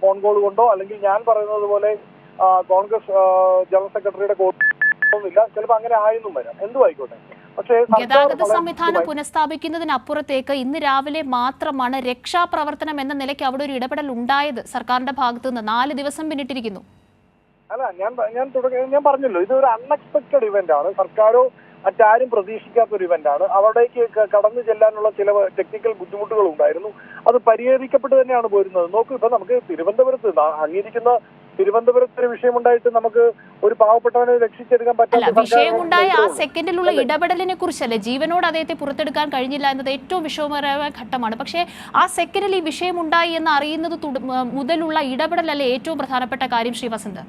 ഫോൺ കോൾ കൊണ്ടോ അല്ലെങ്കിൽ ഞാൻ പറയുന്നത് പോലെ കോൺഗ്രസ് ജനറൽ സെക്രട്ടറിയുടെ കോളൊന്നുമില്ല, ചിലപ്പോൾ അങ്ങനെ ആയെന്നും വരാം. എന്തും ആയിക്കോട്ടെ. പക്ഷേ ഗതാഗത സംവിധാനം പുനഃസ്ഥാപിക്കുന്നതിനപ്പുറത്തേക്ക് ഇന്ന് രാവിലെ മാത്രമാണ് രക്ഷാപ്രവർത്തനം എന്ന നിലയ്ക്ക് അവിടെ ഒരു ഇടപെടൽ ഉണ്ടായത് സർക്കാരിന്റെ ഭാഗത്തു നിന്ന്. 4 ദിവസം പിന്നിട്ടിരിക്കുന്നു. അല്ല, ഞാൻ പറഞ്ഞല്ലോ, ഇതൊരു അൺഎക്സ്പെക്ടഡ് ഇവന്റ് ആണ്. സർക്കാരോ മറ്റാരും പ്രതീക്ഷിക്കാത്ത ഒരു ഇവന്റ് ആണ്. അവിടേക്ക് കടന്നു ചെല്ലാനുള്ള ചില ടെക്നിക്കൽ ബുദ്ധിമുട്ടുകൾ ഉണ്ടായിരുന്നു. അത് പരിഹരിക്കപ്പെട്ട് തന്നെയാണ് പോരുന്നത്. നോക്കൂ, ഇപ്പൊ നമുക്ക് തിരുവനന്തപുരത്ത് അങ്ങിരിക്കുന്ന തിരുവനന്തപുരത്ത് ഒരു വിഷയമുണ്ടായിട്ട് നമുക്ക് ഒരു പാവപ്പെട്ടവനെ രക്ഷിച്ചെടുക്കാൻ അല്ല, പറ്റാത്ത വിഷയമുണ്ടായ ആ സെക്കൻഡിലുള്ള ഇടപെടലിനെ കുറിച്ചല്ലേ, ജീവനോട് അദ്ദേഹത്തെ പുറത്തെടുക്കാൻ കഴിഞ്ഞില്ല എന്നത് ഏറ്റവും വിഷമകരമായ ഘട്ടമാണ്. പക്ഷേ ആ സെക്കൻഡിൽ ഈ വിഷയമുണ്ടായി എന്ന് അറിയുന്നത് മുതലുള്ള ഇടപെടലല്ലേ ഏറ്റവും പ്രധാനപ്പെട്ട കാര്യം, ശ്രീ വസന്ത്?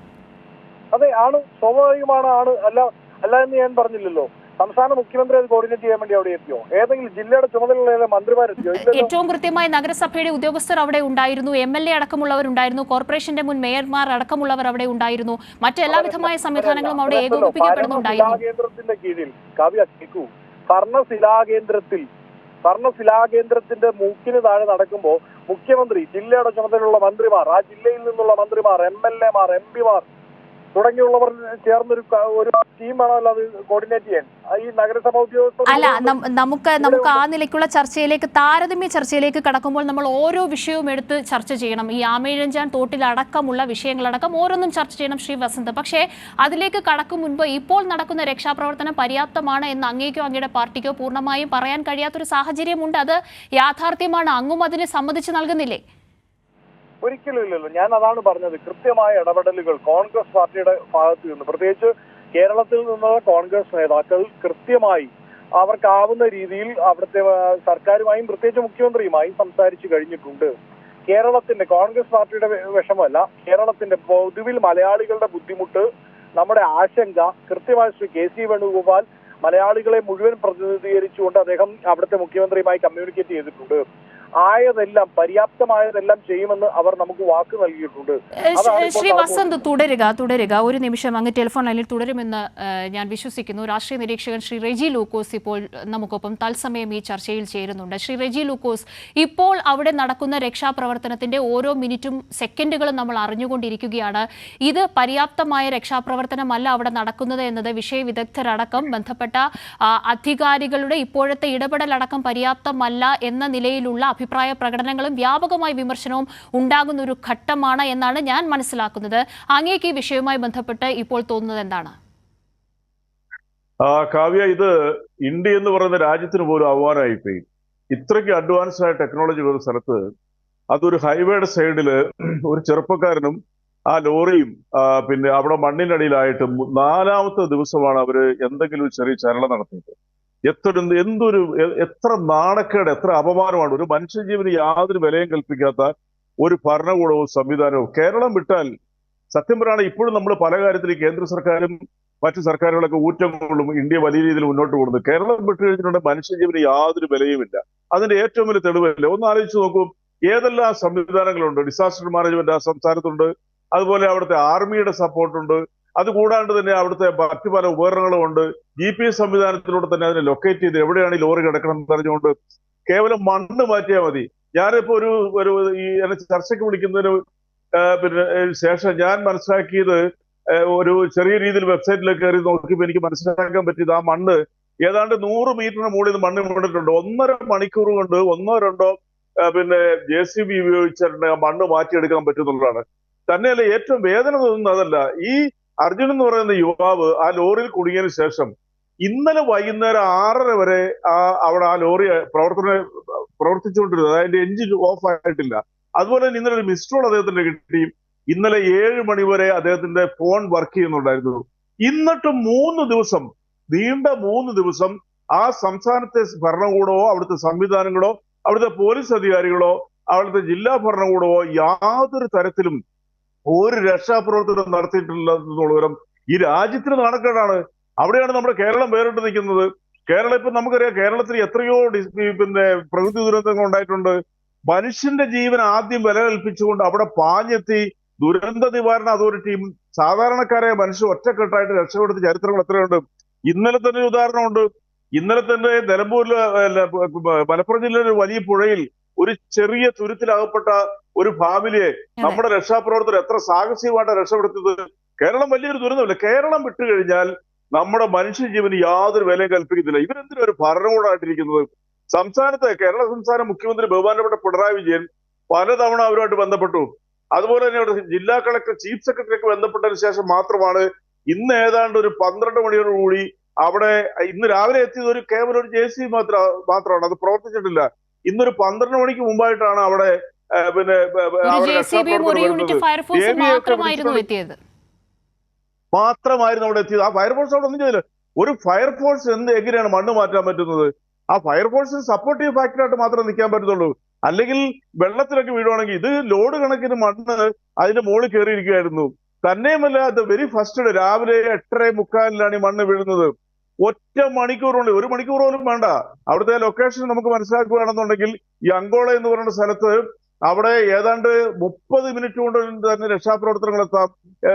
അതെ, ആണ്, സ്വാഭാവികമാണ്, ആണ്. അല്ല എന്ന് ഞാൻ പറഞ്ഞില്ലല്ലോ. സംസ്ഥാന മുഖ്യമന്ത്രി അത് കോർഡിനേറ്റ് ചെയ്യാൻ വേണ്ടി അവിടെ എത്തിയോ? ഏതെങ്കിലും ജില്ലയുടെ ചുമതലയുള്ള മന്ത്രിമാരെത്തിയോ? ഏറ്റവും കൃത്യമായി നഗരസഭയുടെ ഉദ്യോഗസ്ഥർ അവിടെ ഉണ്ടായിരുന്നു, MLA അടക്കമുള്ളവരുണ്ടായിരുന്നു, കോർപ്പറേഷന്റെ മുൻ മേയർമാർ അടക്കമുള്ളവർ അവിടെ ഉണ്ടായിരുന്നു, മറ്റെല്ലാവിധമായ സംവിധാനങ്ങളും അവിടെ ഏകോപിപ്പിക്കപ്പെടുന്നുണ്ടായിരുന്നു. കേന്ദ്രത്തിന്റെ കീഴിൽ കാവ്യ കേൾക്കൂ, ഭരണശിലാകേന്ദ്രത്തിന്റെ മൂക്കിന് താഴെ നടക്കുമ്പോൾ മുഖ്യമന്ത്രി, ജില്ലയുടെ ചുമതലയുള്ള മന്ത്രിമാർ, ആ ജില്ലയിൽ നിന്നുള്ള മന്ത്രിമാർ, MLA മാർ, MP മാർ തുടങ്ങിയുള്ളവർ ചേർന്നൊരു ടീമാണല്ലോ അത് കോർഡിനേറ്റ് ചെയ്യാൻ. ഈ നഗരസഭ ഉദ്യോഗസ്ഥർ അല്ല, നമുക്ക് ആ നിലയ്ക്കുള്ള ചർച്ചയിലേക്ക്, താരതമ്യ ചർച്ചയിലേക്ക് കടക്കുമ്പോൾ നമ്മൾ ഓരോ വിഷയവും എടുത്ത് ചർച്ച ചെയ്യണം. ഈ ആമയിഴഞ്ചാൻ തോട്ടിലടക്കമുള്ള വിഷയങ്ങളടക്കം ഓരോന്നും ചർച്ച ചെയ്യണം, ശ്രീ വസന്ത്. പക്ഷേ അതിലേക്ക് കടക്കും മുൻപ് ഇപ്പോൾ നടക്കുന്ന രക്ഷാപ്രവർത്തനം പര്യാപ്തമാണ് എന്ന് അങ്ങേക്കോ അങ്ങയുടെ പാർട്ടിക്കോ പൂർണ്ണമായും പറയാൻ കഴിയാത്തൊരു സാഹചര്യമുണ്ട്. അത് യാഥാർത്ഥ്യമാണ്. അങ്ങും അതിന് സമ്മതിച്ച് നൽകുന്നില്ലേ? ഒരിക്കലും ഇല്ലല്ലോ. ഞാൻ അതാണ് പറഞ്ഞത്. കൃത്യമായ ഇടപെടലുകൾ കോൺഗ്രസ് പാർട്ടിയുടെ ഭാഗത്ത് നിന്ന്, പ്രത്യേകിച്ച് കേരളത്തിൽ നിന്നുള്ള കോൺഗ്രസ് നേതാക്കൾ കൃത്യമായി അവർക്കാവുന്ന രീതിയിൽ അവിടുത്തെ സർക്കാരുമായും പ്രത്യേകിച്ച് മുഖ്യമന്ത്രിയുമായും സംസാരിച്ചു കഴിഞ്ഞിട്ടുണ്ട്. കേരളത്തിന്റെ, കോൺഗ്രസ് പാർട്ടിയുടെ വിഷമമല്ല, കേരളത്തിന്റെ പൊതുവിൽ മലയാളികളുടെ ബുദ്ധിമുട്ട്, നമ്മുടെ ആശങ്ക കൃത്യമായി ശ്രീ KC വേണുഗോപാൽ മലയാളികളെ മുഴുവൻ പ്രതിനിധീകരിച്ചുകൊണ്ട് അദ്ദേഹം അവിടുത്തെ മുഖ്യമന്ത്രിയുമായി കമ്മ്യൂണിക്കേറ്റ് ചെയ്തിട്ടുണ്ട്. ആയതെല്ലാം, പര്യാപ്തമായതെല്ലാം ചെയ്യുമെന്ന് അവർ നമുക്ക് വാക്ക് നൽകിയിട്ടുണ്ട്. ശ്രീ വസന്ത്, തുടരുക ഒരു നിമിഷം. അങ്ങ് ടെലിഫോൺ ലൈനിൽ തുടരുമെന്ന് ഞാൻ വിശ്വസിക്കുന്നു. രാഷ്ട്രീയ നിരീക്ഷകൻ ശ്രീ റെജി ലൂക്കോസ് ഇപ്പോൾ നമുക്കൊപ്പം തത്സമയം ഈ ചർച്ചയിൽ ചേരുന്നുണ്ട്. ശ്രീ റെജി ലൂക്കോസ്, ഇപ്പോൾ അവിടെ നടക്കുന്ന രക്ഷാപ്രവർത്തനത്തിന്റെ ഓരോ മിനിറ്റും സെക്കൻഡുകളും നമ്മൾ അറിഞ്ഞുകൊണ്ടിരിക്കുകയാണ്. ഇത് പര്യാപ്തമായ രക്ഷാപ്രവർത്തനമല്ല അവിടെ നടക്കുന്നത് എന്നത് വിഷയ വിദഗ്ധരടക്കം ബന്ധപ്പെട്ട അധികാരികളുടെ ഇപ്പോഴത്തെ ഇടപെടലടക്കം പര്യാപ്തമല്ല എന്ന നിലയിലുള്ള അഭിപ്രായ പ്രകടനങ്ങളും വ്യാപകമായ വിമർശനവും ഉണ്ടാകുന്ന ഒരു ഘട്ടമാണ് എന്നാണ് ഞാൻ മനസ്സിലാക്കുന്നത്. അങ്ങേക്ക് ഈ വിഷയവുമായി ബന്ധപ്പെട്ട് ഇപ്പോൾ തോന്നുന്നത് എന്താണ്? കാവ്യ, ഇത് ഇന്ത്യ എന്ന് പറയുന്ന രാജ്യത്തിന് പോലും അപമാനമായിപ്പോയി. ഇത്രയ്ക്ക് അഡ്വാൻസ്ഡ് ആയ ടെക്നോളജി ഉള്ള സ്ഥലത്ത് അതൊരു ഹൈവേയുടെ സൈഡില് ഒരു ചെറുപ്പക്കാരനും ആ ലോറിയും പിന്നെ അവിടെ മണ്ണിനടിയിലായിട്ട് 4ാമത്തെ ദിവസമാണ് അവര് എന്തെങ്കിലും ഒരു ചെറിയ ചലനം നടത്തിയത്. എത്ര നാണക്കേട്, എത്ര അപമാനമാണ്. ഒരു മനുഷ്യജീവന് യാതൊരു വിലയും കൽപ്പിക്കാത്ത ഒരു ഭരണകൂടവും സംവിധാനവും. കേരളം വിട്ടാൽ സത്യം പറയുകയാണെങ്കിൽ ഇപ്പോഴും നമ്മൾ പല കാര്യത്തിൽ കേന്ദ്ര സർക്കാരും മറ്റു സർക്കാരുകളൊക്കെ ഊറ്റം കൊള്ളും ഇന്ത്യ വലിയ രീതിയിൽ മുന്നോട്ട് പോകുന്നത്. കേരളം വിട്ടു കഴിഞ്ഞിട്ടുണ്ടെങ്കിൽ മനുഷ്യജീവന് യാതൊരു വിലയുമില്ല. അതിന്റെ ഏറ്റവും വലിയ തെളിവല്ലേ, ഒന്ന് ആലോചിച്ച് നോക്കൂ. ഏതെല്ലാം സംവിധാനങ്ങളുണ്ട്. ഡിസാസ്റ്റർ മാനേജ്മെന്റ് ആ സംസ്ഥാനത്തുണ്ട്, അതുപോലെ അവിടുത്തെ ആർമിയുടെ സപ്പോർട്ടുണ്ട്, അതുകൂടാണ്ട് തന്നെ അവിടുത്തെ മറ്റു പല ഉപകരണങ്ങളും ഉണ്ട്. GPS സംവിധാനത്തിലൂടെ തന്നെ അതിനെ ലൊക്കേറ്റ് ചെയ്ത് എവിടെയാണ് ഈ ലോറി കിടക്കണം എന്ന് പറഞ്ഞുകൊണ്ട് കേവലം മണ്ണ് മാറ്റിയാൽ മതി. ഞാനിപ്പോ ഒരു ഈ ചർച്ചയ്ക്ക് വിളിക്കുന്നതിന് പിന്നെ ശേഷം ഞാൻ മനസ്സിലാക്കിയത്, ഒരു ചെറിയ രീതിയിൽ വെബ്സൈറ്റിലേക്ക് കയറി നോക്കിയപ്പോൾ എനിക്ക് മനസ്സിലാക്കാൻ പറ്റിയത്, ആ മണ്ണ് ഏതാണ്ട് 100 മീറ്ററിന് മുകളിൽ നിന്ന് മണ്ണ് കൊണ്ടിട്ടുണ്ട്. 1.5 മണിക്കൂർ കൊണ്ട് 1-2 പിന്നെ JCB ഉപയോഗിച്ചിട്ടുണ്ട് ആ മണ്ണ് മാറ്റിയെടുക്കാൻ പറ്റുന്നുള്ളതാണ്. തന്നെയല്ല, ഏറ്റവും വേദന തോന്നുന്നത് അതല്ല, ഈ അർജുൻ എന്ന് പറയുന്ന യുവാവ് ആ ലോറിയിൽ കുടുങ്ങിയതിനു ശേഷം ഇന്നലെ വൈകുന്നേരം 6:30 വരെ അവിടെ ആ ലോറി പ്രവർത്തിച്ചുകൊണ്ടിരുന്നത്. അതിന്റെ എഞ്ചിൻ ഓഫ് ആയിട്ടില്ല. അതുപോലെ തന്നെ ഇന്നലെ ഒരു മിസ് കോൾ അദ്ദേഹത്തിന് കിട്ടി. ഇന്നലെ 7 മണി വരെ അദ്ദേഹത്തിന്റെ ഫോൺ വർക്ക് ചെയ്യുന്നുണ്ടായിരുന്നു. എന്നിട്ടും 3 ദിവസം, നീണ്ട 3 ദിവസം ആ സംസ്ഥാനത്തെ ഭരണകൂടമോ അവിടുത്തെ സംവിധാനങ്ങളോ അവിടുത്തെ പോലീസ് അധികാരികളോ അവിടുത്തെ ജില്ലാ ഭരണകൂടമോ യാതൊരു തരത്തിലും ഒരു രക്ഷാപ്രവർത്തനം നടത്തിയിട്ടില്ലെന്നുള്ളവരും ഈ രാജ്യത്തിന് നാണക്കേടാണ്. അവിടെയാണ് നമ്മുടെ കേരളം വേറിട്ട് നിൽക്കുന്നത്. കേരളം ഇപ്പൊ നമുക്കറിയാം, കേരളത്തിൽ എത്രയോ പിന്നെ പ്രകൃതി ദുരന്തങ്ങൾ ഉണ്ടായിട്ടുണ്ട്. മനുഷ്യന്റെ ജീവൻ ആദ്യം വില കൽപ്പിച്ചുകൊണ്ട് അവിടെ പാഞ്ഞെത്തി ദുരന്ത നിവാരണ അതോറിറ്റിയും സാധാരണക്കാരായ മനുഷ്യർ ഒറ്റക്കെട്ടായിട്ട് രക്ഷപ്പെടുത്തിയ ചരിത്രങ്ങൾ എത്രയുണ്ട്. ഇന്നലെ തന്നെ ഒരു ഉദാഹരണമുണ്ട്. ഇന്നലെ തന്നെ നിലമ്പൂരിലെ മലപ്പുറം ജില്ലയിലെ വലിയ പുഴയിൽ ഒരു ചെറിയ തുരുത്തിലകപ്പെട്ട ഒരു ഫാമിലിയെ നമ്മുടെ രക്ഷാപ്രവർത്തകർ എത്ര സാഹസികമായിട്ട് രക്ഷപ്പെടുത്തിയത്. കേരളം വലിയൊരു ദുരന്തമില്ല. കേരളം വിട്ടുകഴിഞ്ഞാൽ നമ്മുടെ മനുഷ്യജീവന് യാതൊരു വിലയും കൽപ്പിക്കുന്നില്ല. ഇവരെന്തിനും ഒരു ഭരണകൂടമായിട്ടിരിക്കുന്നത്. കേരള സംസ്ഥാന മുഖ്യമന്ത്രി ബഹുമാനപ്പെട്ട പിണറായി വിജയൻ പലതവണ അവരുമായിട്ട് ബന്ധപ്പെട്ടു. അതുപോലെ തന്നെ അവിടെ ജില്ലാ കളക്ടർ ചീഫ് സെക്രട്ടറിക്ക് ബന്ധപ്പെട്ടതിന് ശേഷം മാത്രമാണ് ഇന്ന് ഏതാണ്ട് ഒരു 12 മണിയോടുകൂടി അവിടെ, ഇന്ന് രാവിലെ എത്തിയത് കേവലം ഒരു JCB മാത്രമാണ്, അത് പ്രവർത്തിച്ചിട്ടില്ല. ഇന്നൊരു 12 മണിക്ക് മുമ്പായിട്ടാണ് അവിടെ പിന്നെ ഒരു JCB-യും ഒരു യൂണിറ്റ് ഫയർഫോഴ്സും മാത്രമായിരുന്നു എത്തിയത്. മാത്രമായിരുന്നു അവിടെ എത്തിയത്. ആ ഫയർഫോഴ്സ് അവിടെ ഒന്നും ചെയ്തില്ല. ഒരു ഫയർഫോഴ്സ് എങ്ങനെയാണ് മണ്ണ് മാറ്റാൻ പറ്റുന്നത്? ആ ഫയർഫോഴ്സിന് സപ്പോർട്ടീവ് ഫാക്ടറായിട്ട് മാത്രമേ നിൽക്കാൻ പറ്റത്തുള്ളൂ. അല്ലെങ്കിൽ വെള്ളത്തിലൊക്കെ വീഴുവാണെങ്കിൽ ഇത് ലോഡ് കണക്കിന് മണ്ണ് അതിന്റെ മുകളിൽ കയറിയിരിക്കുകയായിരുന്നു. തന്നെയുമല്ല, അത് വെരി ഫസ്റ്റ് രാവിലെ 8:45 ഈ മണ്ണ് വീഴുന്നത്. ഒറ്റ മണിക്കൂർ കൊണ്ട്, 1 മണിക്കൂർ പോലും വേണ്ട. അവിടുത്തെ ലൊക്കേഷൻ നമുക്ക് മനസ്സിലാക്കുകയാണെന്നുണ്ടെങ്കിൽ ഈ അങ്കോള എന്ന് പറയുന്ന സ്ഥലത്ത് അവിടെ ഏതാണ്ട് 30 മിനിറ്റ് കൊണ്ട് തന്നെ രക്ഷാപ്രവർത്തനങ്ങൾ എത്താം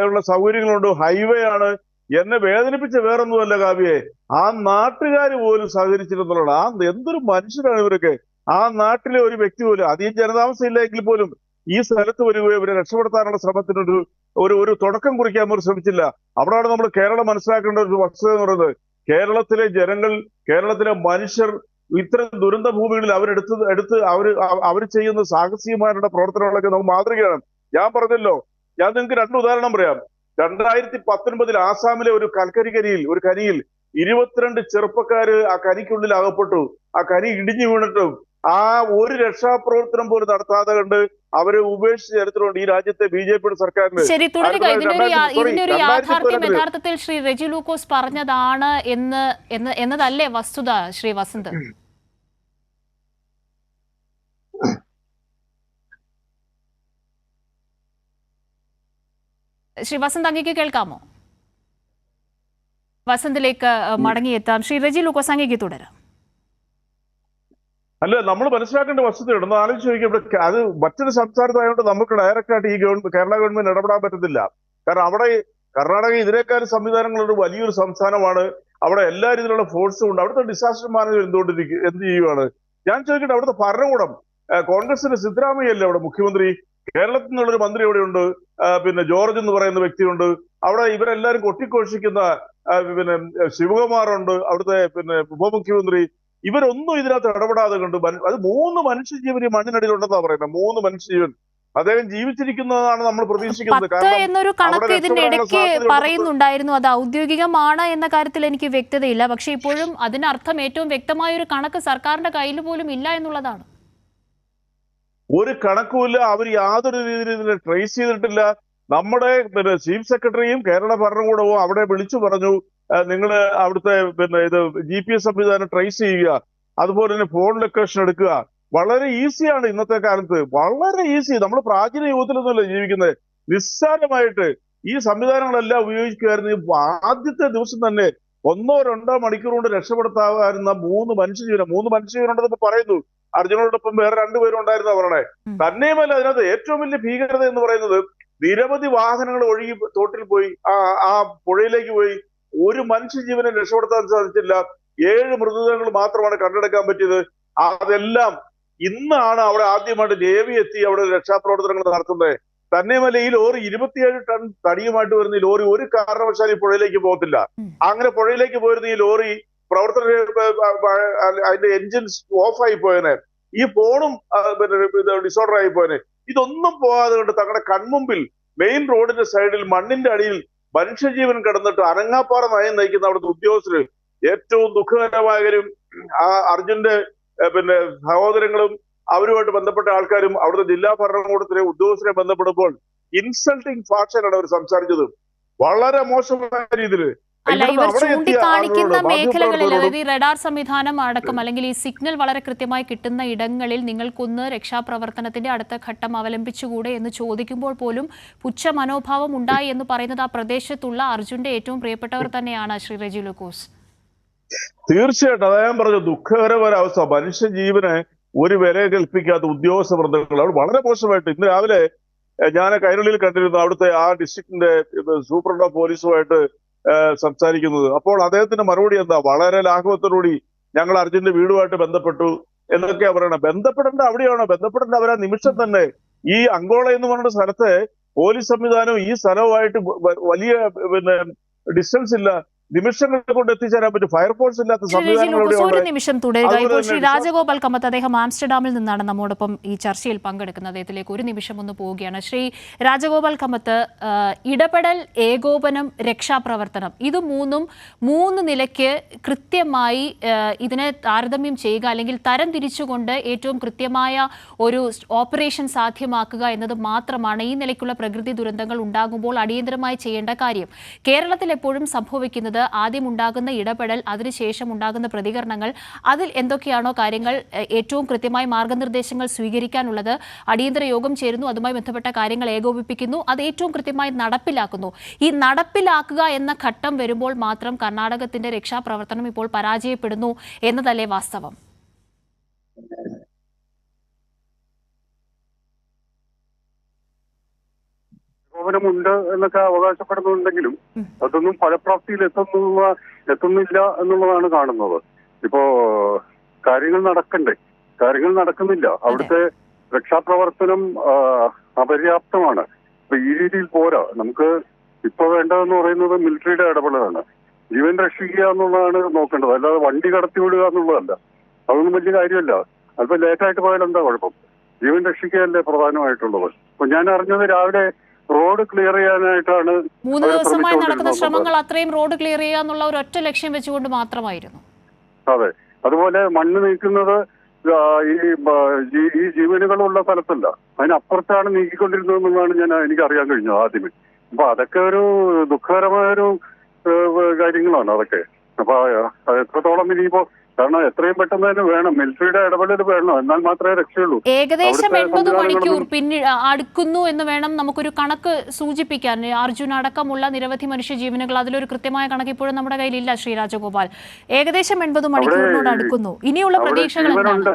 ഉള്ള സൗകര്യങ്ങളുണ്ട്. ഹൈവേ ആണ്. എന്നെ വേദനിപ്പിച്ച വേറൊന്നുമല്ല കാവ്യയെ, ആ നാട്ടുകാർ പോലും സഹകരിച്ചിരുന്നുള്ളത്. എന്തൊരു മനുഷ്യരാണ് ഇവരൊക്കെ. ആ നാട്ടിലെ ഒരു വ്യക്തി പോലും, അധികം ജനതാമസം ഇല്ലെങ്കിൽ പോലും ഈ സ്ഥലത്ത് വരികയോ ഇവരെ രക്ഷപ്പെടുത്താനുള്ള ശ്രമത്തിനൊരു ഒരു തുടക്കം കുറിക്കാൻ അവർ ശ്രമിച്ചില്ല. അവിടെയാണ് നമ്മൾ കേരളം മനസ്സിലാക്കേണ്ട ഒരു വസ്തുത എന്ന് പറയുന്നത്. കേരളത്തിലെ ജനങ്ങൾ, കേരളത്തിലെ മനുഷ്യർ ഇത്തരം ദുരന്ത ഭൂമികളിൽ അവർ ചെയ്യുന്ന സാഹസികമായിട്ടുള്ള പ്രവർത്തനങ്ങളൊക്കെ നമുക്ക് മാതൃകയാണ്. ഞാൻ പറഞ്ഞല്ലോ, ഞാൻ നിങ്ങൾക്ക് 2 ഉദാഹരണം പറയാം. 2019 ആസാമിലെ ഒരു കനിയിൽ 22 ചെറുപ്പക്കാര് ആ കനിക്കുള്ളിൽ അകപ്പെട്ടു. ആ കനി ഇടിഞ്ഞു വീണിട്ടും ആ ഒരു രക്ഷാപ്രവർത്തനം പോലും നടത്താതെ കണ്ട് അവരെ ഉപേക്ഷിച്ച ചരിത്രമുണ്ട് ഈ രാജ്യത്തെ BJP സർക്കാരിന്. ശരി, തുടരുക. ഇതിന്റെ ഒരു യാഥാർത്ഥ്യം യഥാർത്ഥത്തിൽ ശ്രീ റെജി ലൂക്കോസ് പറഞ്ഞതാണ് എന്നതല്ലേ വസ്തുത, ശ്രീ വസന്ത്? ശ്രീ വസന്ത്, അങ്ങേക്ക് കേൾക്കാമോ? വസന്തിലേക്ക് മടങ്ങിയെത്താം. ശ്രീ റെജി ലൂക്കോസ്, അങ്ങേക്ക് തുടരാം. അല്ല, നമ്മൾ മനസ്സിലാക്കേണ്ട വസ്തുതയുണ്ട്. ഒന്ന് ആലോചിച്ച് നോക്കിയാൽ ഇവിടെ അത് മറ്റൊരു സംസ്ഥാനത്തായതുകൊണ്ട് നമുക്ക് ഡയറക്റ്റ് ആയിട്ട് ഈ കേരള ഗവൺമെന്റ് ഇടപെടാൻ പറ്റത്തില്ല. കാരണം അവിടെ കർണാടക ഇതിനേക്കാളും സംവിധാനങ്ങളുള്ള വലിയൊരു സംസ്ഥാനമാണ്. അവിടെ എല്ലാ രീതിയിലുള്ള ഫോഴ്സും ഉണ്ട്. അവിടുത്തെ ഡിസാസ്റ്റർ മാനേജ്മെന്റ് എന്ത് ചെയ്യുവാണ്? ഞാൻ ചോദിക്കട്ടെ, അവിടുത്തെ ഭരണകൂടം കോൺഗ്രസിന്റെ സിദ്ധരാമയ്യ അല്ലേ അവിടെ മുഖ്യമന്ത്രി? കേരളത്തിൽ നിന്നുള്ളൊരു മന്ത്രി അവിടെയുണ്ട്, പിന്നെ ജോർജ് എന്ന് പറയുന്ന വ്യക്തിയുണ്ട്. അവിടെ ഇവരെല്ലാരും കൊട്ടിഘോഷിക്കുന്ന പിന്നെ ശിവകുമാർ ഉണ്ട്, അവിടുത്തെ പിന്നെ ഉപമുഖ്യമന്ത്രി. ഇവരൊന്നും ഇതിനകത്ത് ഇടപെടാതെ കണ്ട് അത് 3 മനുഷ്യജീവൻ മണ്ണിനടിയിലുണ്ടെന്നാ പറയുന്നത്. 3 മനുഷ്യജീവൻ അദ്ദേഹം ജീവിച്ചിരിക്കുന്നതാണ് നമ്മൾ പ്രതീക്ഷിക്കുന്നത്. 10 എന്നൊരു കണക്ക് ഇതിന്റെ ഇടയ്ക്ക് പറയുന്നുണ്ടായിരുന്നു. അത് ഔദ്യോഗികമാണ് എന്ന കാര്യത്തിൽ എനിക്ക് വ്യക്തതയില്ല. പക്ഷെ ഇപ്പോഴും അതിനർത്ഥം ഏറ്റവും വ്യക്തമായ ഒരു കണക്ക് സർക്കാരിന്റെ കയ്യിൽ പോലും ഇല്ല എന്നുള്ളതാണ്. ഒരു കണക്കുമില്ല. അവർ യാതൊരു രീതിയിൽ ഇതിനെ ട്രേസ് ചെയ്തിട്ടില്ല. നമ്മുടെ പിന്നെ ചീഫ് സെക്രട്ടറിയും കേരള ഭരണകൂടവും അവിടെ വിളിച്ചു പറഞ്ഞു, നിങ്ങൾ അവിടുത്തെ പിന്നെ GPS സംവിധാനം ട്രേസ് ചെയ്യുക, അതുപോലെ തന്നെ ഫോൺ ലൊക്കേഷൻ എടുക്കുക. വളരെ ഈസിയാണ് ഇന്നത്തെ കാലത്ത്, വളരെ ഈസി. നമ്മൾ പ്രാചീന യുഗത്തിലൊന്നുമല്ല ജീവിക്കുന്നത്. നിസ്സാരമായിട്ട് ഈ സംവിധാനങ്ങളെല്ലാം ഉപയോഗിക്കുമായിരുന്നു. ആദ്യത്തെ ദിവസം തന്നെ 1-2 മണിക്കൂർ കൊണ്ട് രക്ഷപ്പെടുത്താവുന്ന 3 മനുഷ്യജീവനുണ്ടെന്ന് പറയുന്നു. അർജുനോടൊപ്പം വേറെ 2 പേരും ഉണ്ടായിരുന്നു അവരുടെ. തന്നെയുമല്ല, അതിനകത്ത് ഏറ്റവും വലിയ ഭീകരത എന്ന് പറയുന്നത് നിരവധി വാഹനങ്ങൾ ഒഴുകി തോട്ടിൽ പോയി, ആ പുഴയിലേക്ക് പോയി. ഒരു മനുഷ്യജീവനെ രക്ഷപ്പെടുത്താൻ സാധിച്ചില്ല. 7 മൃതദേഹങ്ങൾ മാത്രമാണ് കണ്ടെടുക്കാൻ പറ്റിയത്. അതെല്ലാം ഇന്നാണ് അവിടെ ആദ്യമായിട്ട് നേവി എത്തി അവിടെ രക്ഷാപ്രവർത്തനങ്ങൾ നടത്തുന്നത്. തന്നെയുമല്ല, ഈ ലോറി 27 ടൺ തടിയുമായിട്ട് വരുന്ന ഈ ലോറി ഒരു കാരണവശാലും ഈ പുഴയിലേക്ക് പോകത്തില്ല. അങ്ങനെ പുഴയിലേക്ക് പോയിരുന്ന ഈ ലോറി അതിന്റെ എൻജിൻസ് ഓഫായി പോയനെ, ഈ ഫോണും ഡിസോർഡർ ആയി പോയനെ. ഇതൊന്നും പോകാതെ കൊണ്ട് തങ്ങളുടെ കൺമുമ്പിൽ മെയിൻ റോഡിന്റെ സൈഡിൽ മണ്ണിന്റെ അടിയിൽ മനുഷ്യജീവൻ കിടന്നിട്ട് അനങ്ങാപ്പാറ നയം നയിക്കുന്ന അവിടുത്തെ ഉദ്യോഗസ്ഥര്. ഏറ്റവും ദുഃഖകരമായ കാര്യം, ആ അർജുന്റെ പിന്നെ സഹോദരങ്ങളും അവരുമായിട്ട് ബന്ധപ്പെട്ട ആൾക്കാരും അവിടുത്തെ ജില്ലാ ഭരണകൂടത്തിലെ ഉദ്യോഗസ്ഥരെ ബന്ധപ്പെടുമ്പോൾ ഇൻസൾട്ടിങ് ഭാഷയിലാണ് അവർ സംസാരിച്ചത്. വളരെ മോശമായ രീതിയിൽ. അല്ല, ഇവർ ചൂണ്ടിക്കാണിക്കുന്ന മേഖലകളിൽ, അതായത് ഈ റഡാർ സംവിധാനം അടക്കം അല്ലെങ്കിൽ ഈ സിഗ്നൽ വളരെ കൃത്യമായി കിട്ടുന്ന ഇടങ്ങളിൽ നിങ്ങൾക്കൊന്ന് രക്ഷാപ്രവർത്തനത്തിന്റെ അടുത്ത ഘട്ടം അവലംബിച്ചുകൂടെ എന്ന് ചോദിക്കുമ്പോൾ പോലും പുച്ഛ മനോഭാവം ഉണ്ടായി എന്ന് പറയുന്നത് ആ പ്രദേശത്തുള്ള അർജുന്റെ ഏറ്റവും പ്രിയപ്പെട്ടവർ തന്നെയാണ്, ശ്രീ റെജി ലൂക്കോസ്. തീർച്ചയായിട്ടും അതാ ഞാൻ പറഞ്ഞു, ദുഃഖകരമായ അവസ്ഥ. മനുഷ്യജീവനെ ഒരു വില കൽപ്പിക്കാത്ത ഉദ്യോഗസ്ഥ വൃന്ദങ്ങൾ അവിടെ വളരെ മോശമായിട്ട്. ഇന്ന് രാവിലെ ഞാൻ കൈരളിയിൽ കണ്ടിരുന്നു അവിടുത്തെ ആ ഡിസ്ട്രിക്റ്റിന്റെ സൂപ്രണ്ട് ഓഫ് പോലീസുമായിട്ട് സംസാരിക്കുന്നത്. അപ്പോൾ അദ്ദേഹത്തിന്റെ മറുപടി എന്താ? വളരെ ലാഘവത്തോടുകൂടി ഞങ്ങൾ അർജുന്റെ വീടുമായിട്ട് ബന്ധപ്പെട്ടു എന്നൊക്കെയാ പറയണം. ബന്ധപ്പെടേണ്ട അവിടെയാണോ? ബന്ധപ്പെടേണ്ട അവരാ നിമിഷം തന്നെ. ഈ അങ്കോള എന്ന് പറഞ്ഞ സ്ഥലത്തെ പോലീസ് സംവിധാനം ഈ സ്ഥലവുമായിട്ട് വലിയ പിന്നെ ഡിസ്റ്റൻസ് ഇല്ല. നിമിഷങ്ങൾ കൊണ്ട് എത്തിച്ചേരാൻ പറ്റും. ഫയർഫോഴ്സ് ഇല്ലാത്ത ശ്രീ സംവിധാനങ്ങൾ ലൂക്കോസ്, ഒരു എവിടെയുണ്ട്? നിമിഷം തുടരുക. അതുപോലെ ഇപ്പോൾ തന്നെ ശ്രീ രാജഗോപാൽ കമ്മത്ത്, അദ്ദേഹം ആംസ്റ്റർഡാമിൽ നിന്നാണ് നമ്മോടൊപ്പം ഈ ചർച്ചയിൽ പങ്കെടുക്കുന്നത്. അദ്ദേഹത്തിലേക്ക് ഒരു നിമിഷം ഒന്ന് പോവുകയാണ്. ശ്രീ രാജഗോപാൽ കമ്മത്ത്, ഇടപെടൽ, ഏകോപനം, രക്ഷാപ്രവർത്തനം, ഇത് മൂന്ന് നിലയ്ക്ക് കൃത്യമായി ഇതിനെ താരതമ്യം ചെയ്യുക അല്ലെങ്കിൽ തരം തിരിച്ചുകൊണ്ട് ഏറ്റവും കൃത്യമായ ഒരു ഓപ്പറേഷൻ സാധ്യമാക്കുക എന്നത് മാത്രമാണ് ഈ നിലയ്ക്കുള്ള പ്രകൃതി ദുരന്തങ്ങൾ ഉണ്ടാകുമ്പോൾ അടിയന്തരമായി ചെയ്യേണ്ട കാര്യം. കേരളത്തിൽ എപ്പോഴും സംഭവിക്കുന്നത് ആദ്യം ഉണ്ടാകുന്ന ഇടപെടൽ, അതിനുശേഷം ഉണ്ടാകുന്ന പ്രതികരണങ്ങൾ, അതിൽ എന്തൊക്കെയാണോ കാര്യങ്ങൾ ഏറ്റവും കൃത്യമായി മാർഗനിർദ്ദേശങ്ങൾ സ്വീകരിക്കാനുള്ളത്, അടിയന്തര യോഗം ചേരുന്നു, അതുമായി ബന്ധപ്പെട്ട കാര്യങ്ങൾ ഏകോപിപ്പിക്കുന്നു, അത് ഏറ്റവും കൃത്യമായി നടപ്പിലാക്കുന്നു. ഈ നടപ്പിലാക്കുക എന്ന ഘട്ടം വരുമ്പോൾ മാത്രം കർണാടകത്തിന്റെ രക്ഷാപ്രവർത്തനം ഇപ്പോൾ പരാജയപ്പെടുന്നു എന്നതല്ലേ വാസ്തവം? ണ്ട് എന്നൊക്കെ അവകാശപ്പെടുന്നുണ്ടെങ്കിലും അതൊന്നും ഫലപ്രാപ്തിയിൽ എത്തുന്നില്ല എന്നുള്ളതാണ് കാണുന്നത്. ഇപ്പോ കാര്യങ്ങൾ നടക്കണ്ടേ, കാര്യങ്ങൾ നടക്കുന്നില്ല. അവിടുത്തെ രക്ഷാപ്രവർത്തനം അപര്യാപ്തമാണ്. അപ്പൊ ഈ രീതിയിൽ പോരാ. നമുക്ക് ഇപ്പൊ വേണ്ടതെന്ന് പറയുന്നത് മിലിറ്ററിയുടെ ഇടപെടലാണ്. ജീവൻ രക്ഷിക്കുക എന്നുള്ളതാണ് നോക്കേണ്ടത്, അല്ലാതെ വണ്ടി കടത്തി വിടുക എന്നുള്ളതല്ല. അതൊന്നും വലിയ കാര്യമല്ല. അല്പം ലേറ്റായിട്ട് പോയാൽ എന്താ കുഴപ്പം? ജീവൻ രക്ഷിക്കുകയല്ലേ പ്രധാനമായിട്ടുള്ളത്. അപ്പൊ ഞാൻ അറിഞ്ഞത് രാവിലെ റോഡ് ക്ലിയർ ചെയ്യാനായിട്ടാണ് 3 ദിവസമായി നടക്കുന്ന ശ്രമങ്ങൾ അത്രയും റോഡ് ക്ലിയർ ചെയ്യുക എന്നുള്ള ഒരു ഒറ്റ ലക്ഷ്യം വെച്ചുകൊണ്ട് മാത്രമായിരുന്നു. അതെ, അതുപോലെ മണ്ണ് നീക്കുന്നത് ഈ ജീവനുകളുള്ള സ്ഥലത്തല്ല, അതിനപ്പുറത്താണ് നീക്കിക്കൊണ്ടിരുന്നതെന്നുള്ളതാണ് എനിക്ക് അറിയാൻ കഴിഞ്ഞത് ആദ്യമേ. അപ്പൊ അതൊക്കെ ഒരു ദുഃഖകരമായൊരു കാര്യങ്ങളാണ് അതൊക്കെ. അപ്പൊ എത്രത്തോളം ഇനിയിപ്പോ, കാരണം എത്രയും പെട്ടെന്ന് തന്നെ വേണം, മിലിറ്ററിയുടെ ഇടപെടൽ വേണം, എന്നാൽ മാത്രമേ രക്ഷയുള്ളൂ. ഏകദേശം 80 മണിക്കൂർ അടുക്കുന്നു എന്ന് വേണം നമുക്കൊരു കണക്ക് സൂചിപ്പിക്കാൻ. അർജുൻ അടക്കമുള്ള നിരവധി മനുഷ്യജീവനുകൾ, അതിലൊരു കൃത്യമായ കണക്ക് ഇപ്പോഴും നമ്മുടെ കയ്യിലില്ല ശ്രീ രാജഗോപാൽ. ഏകദേശം 80 മണിക്കൂറിനോട് അടുക്കുന്നു. ഇനിയുള്ള പ്രതീക്ഷകൾ എന്താണ്?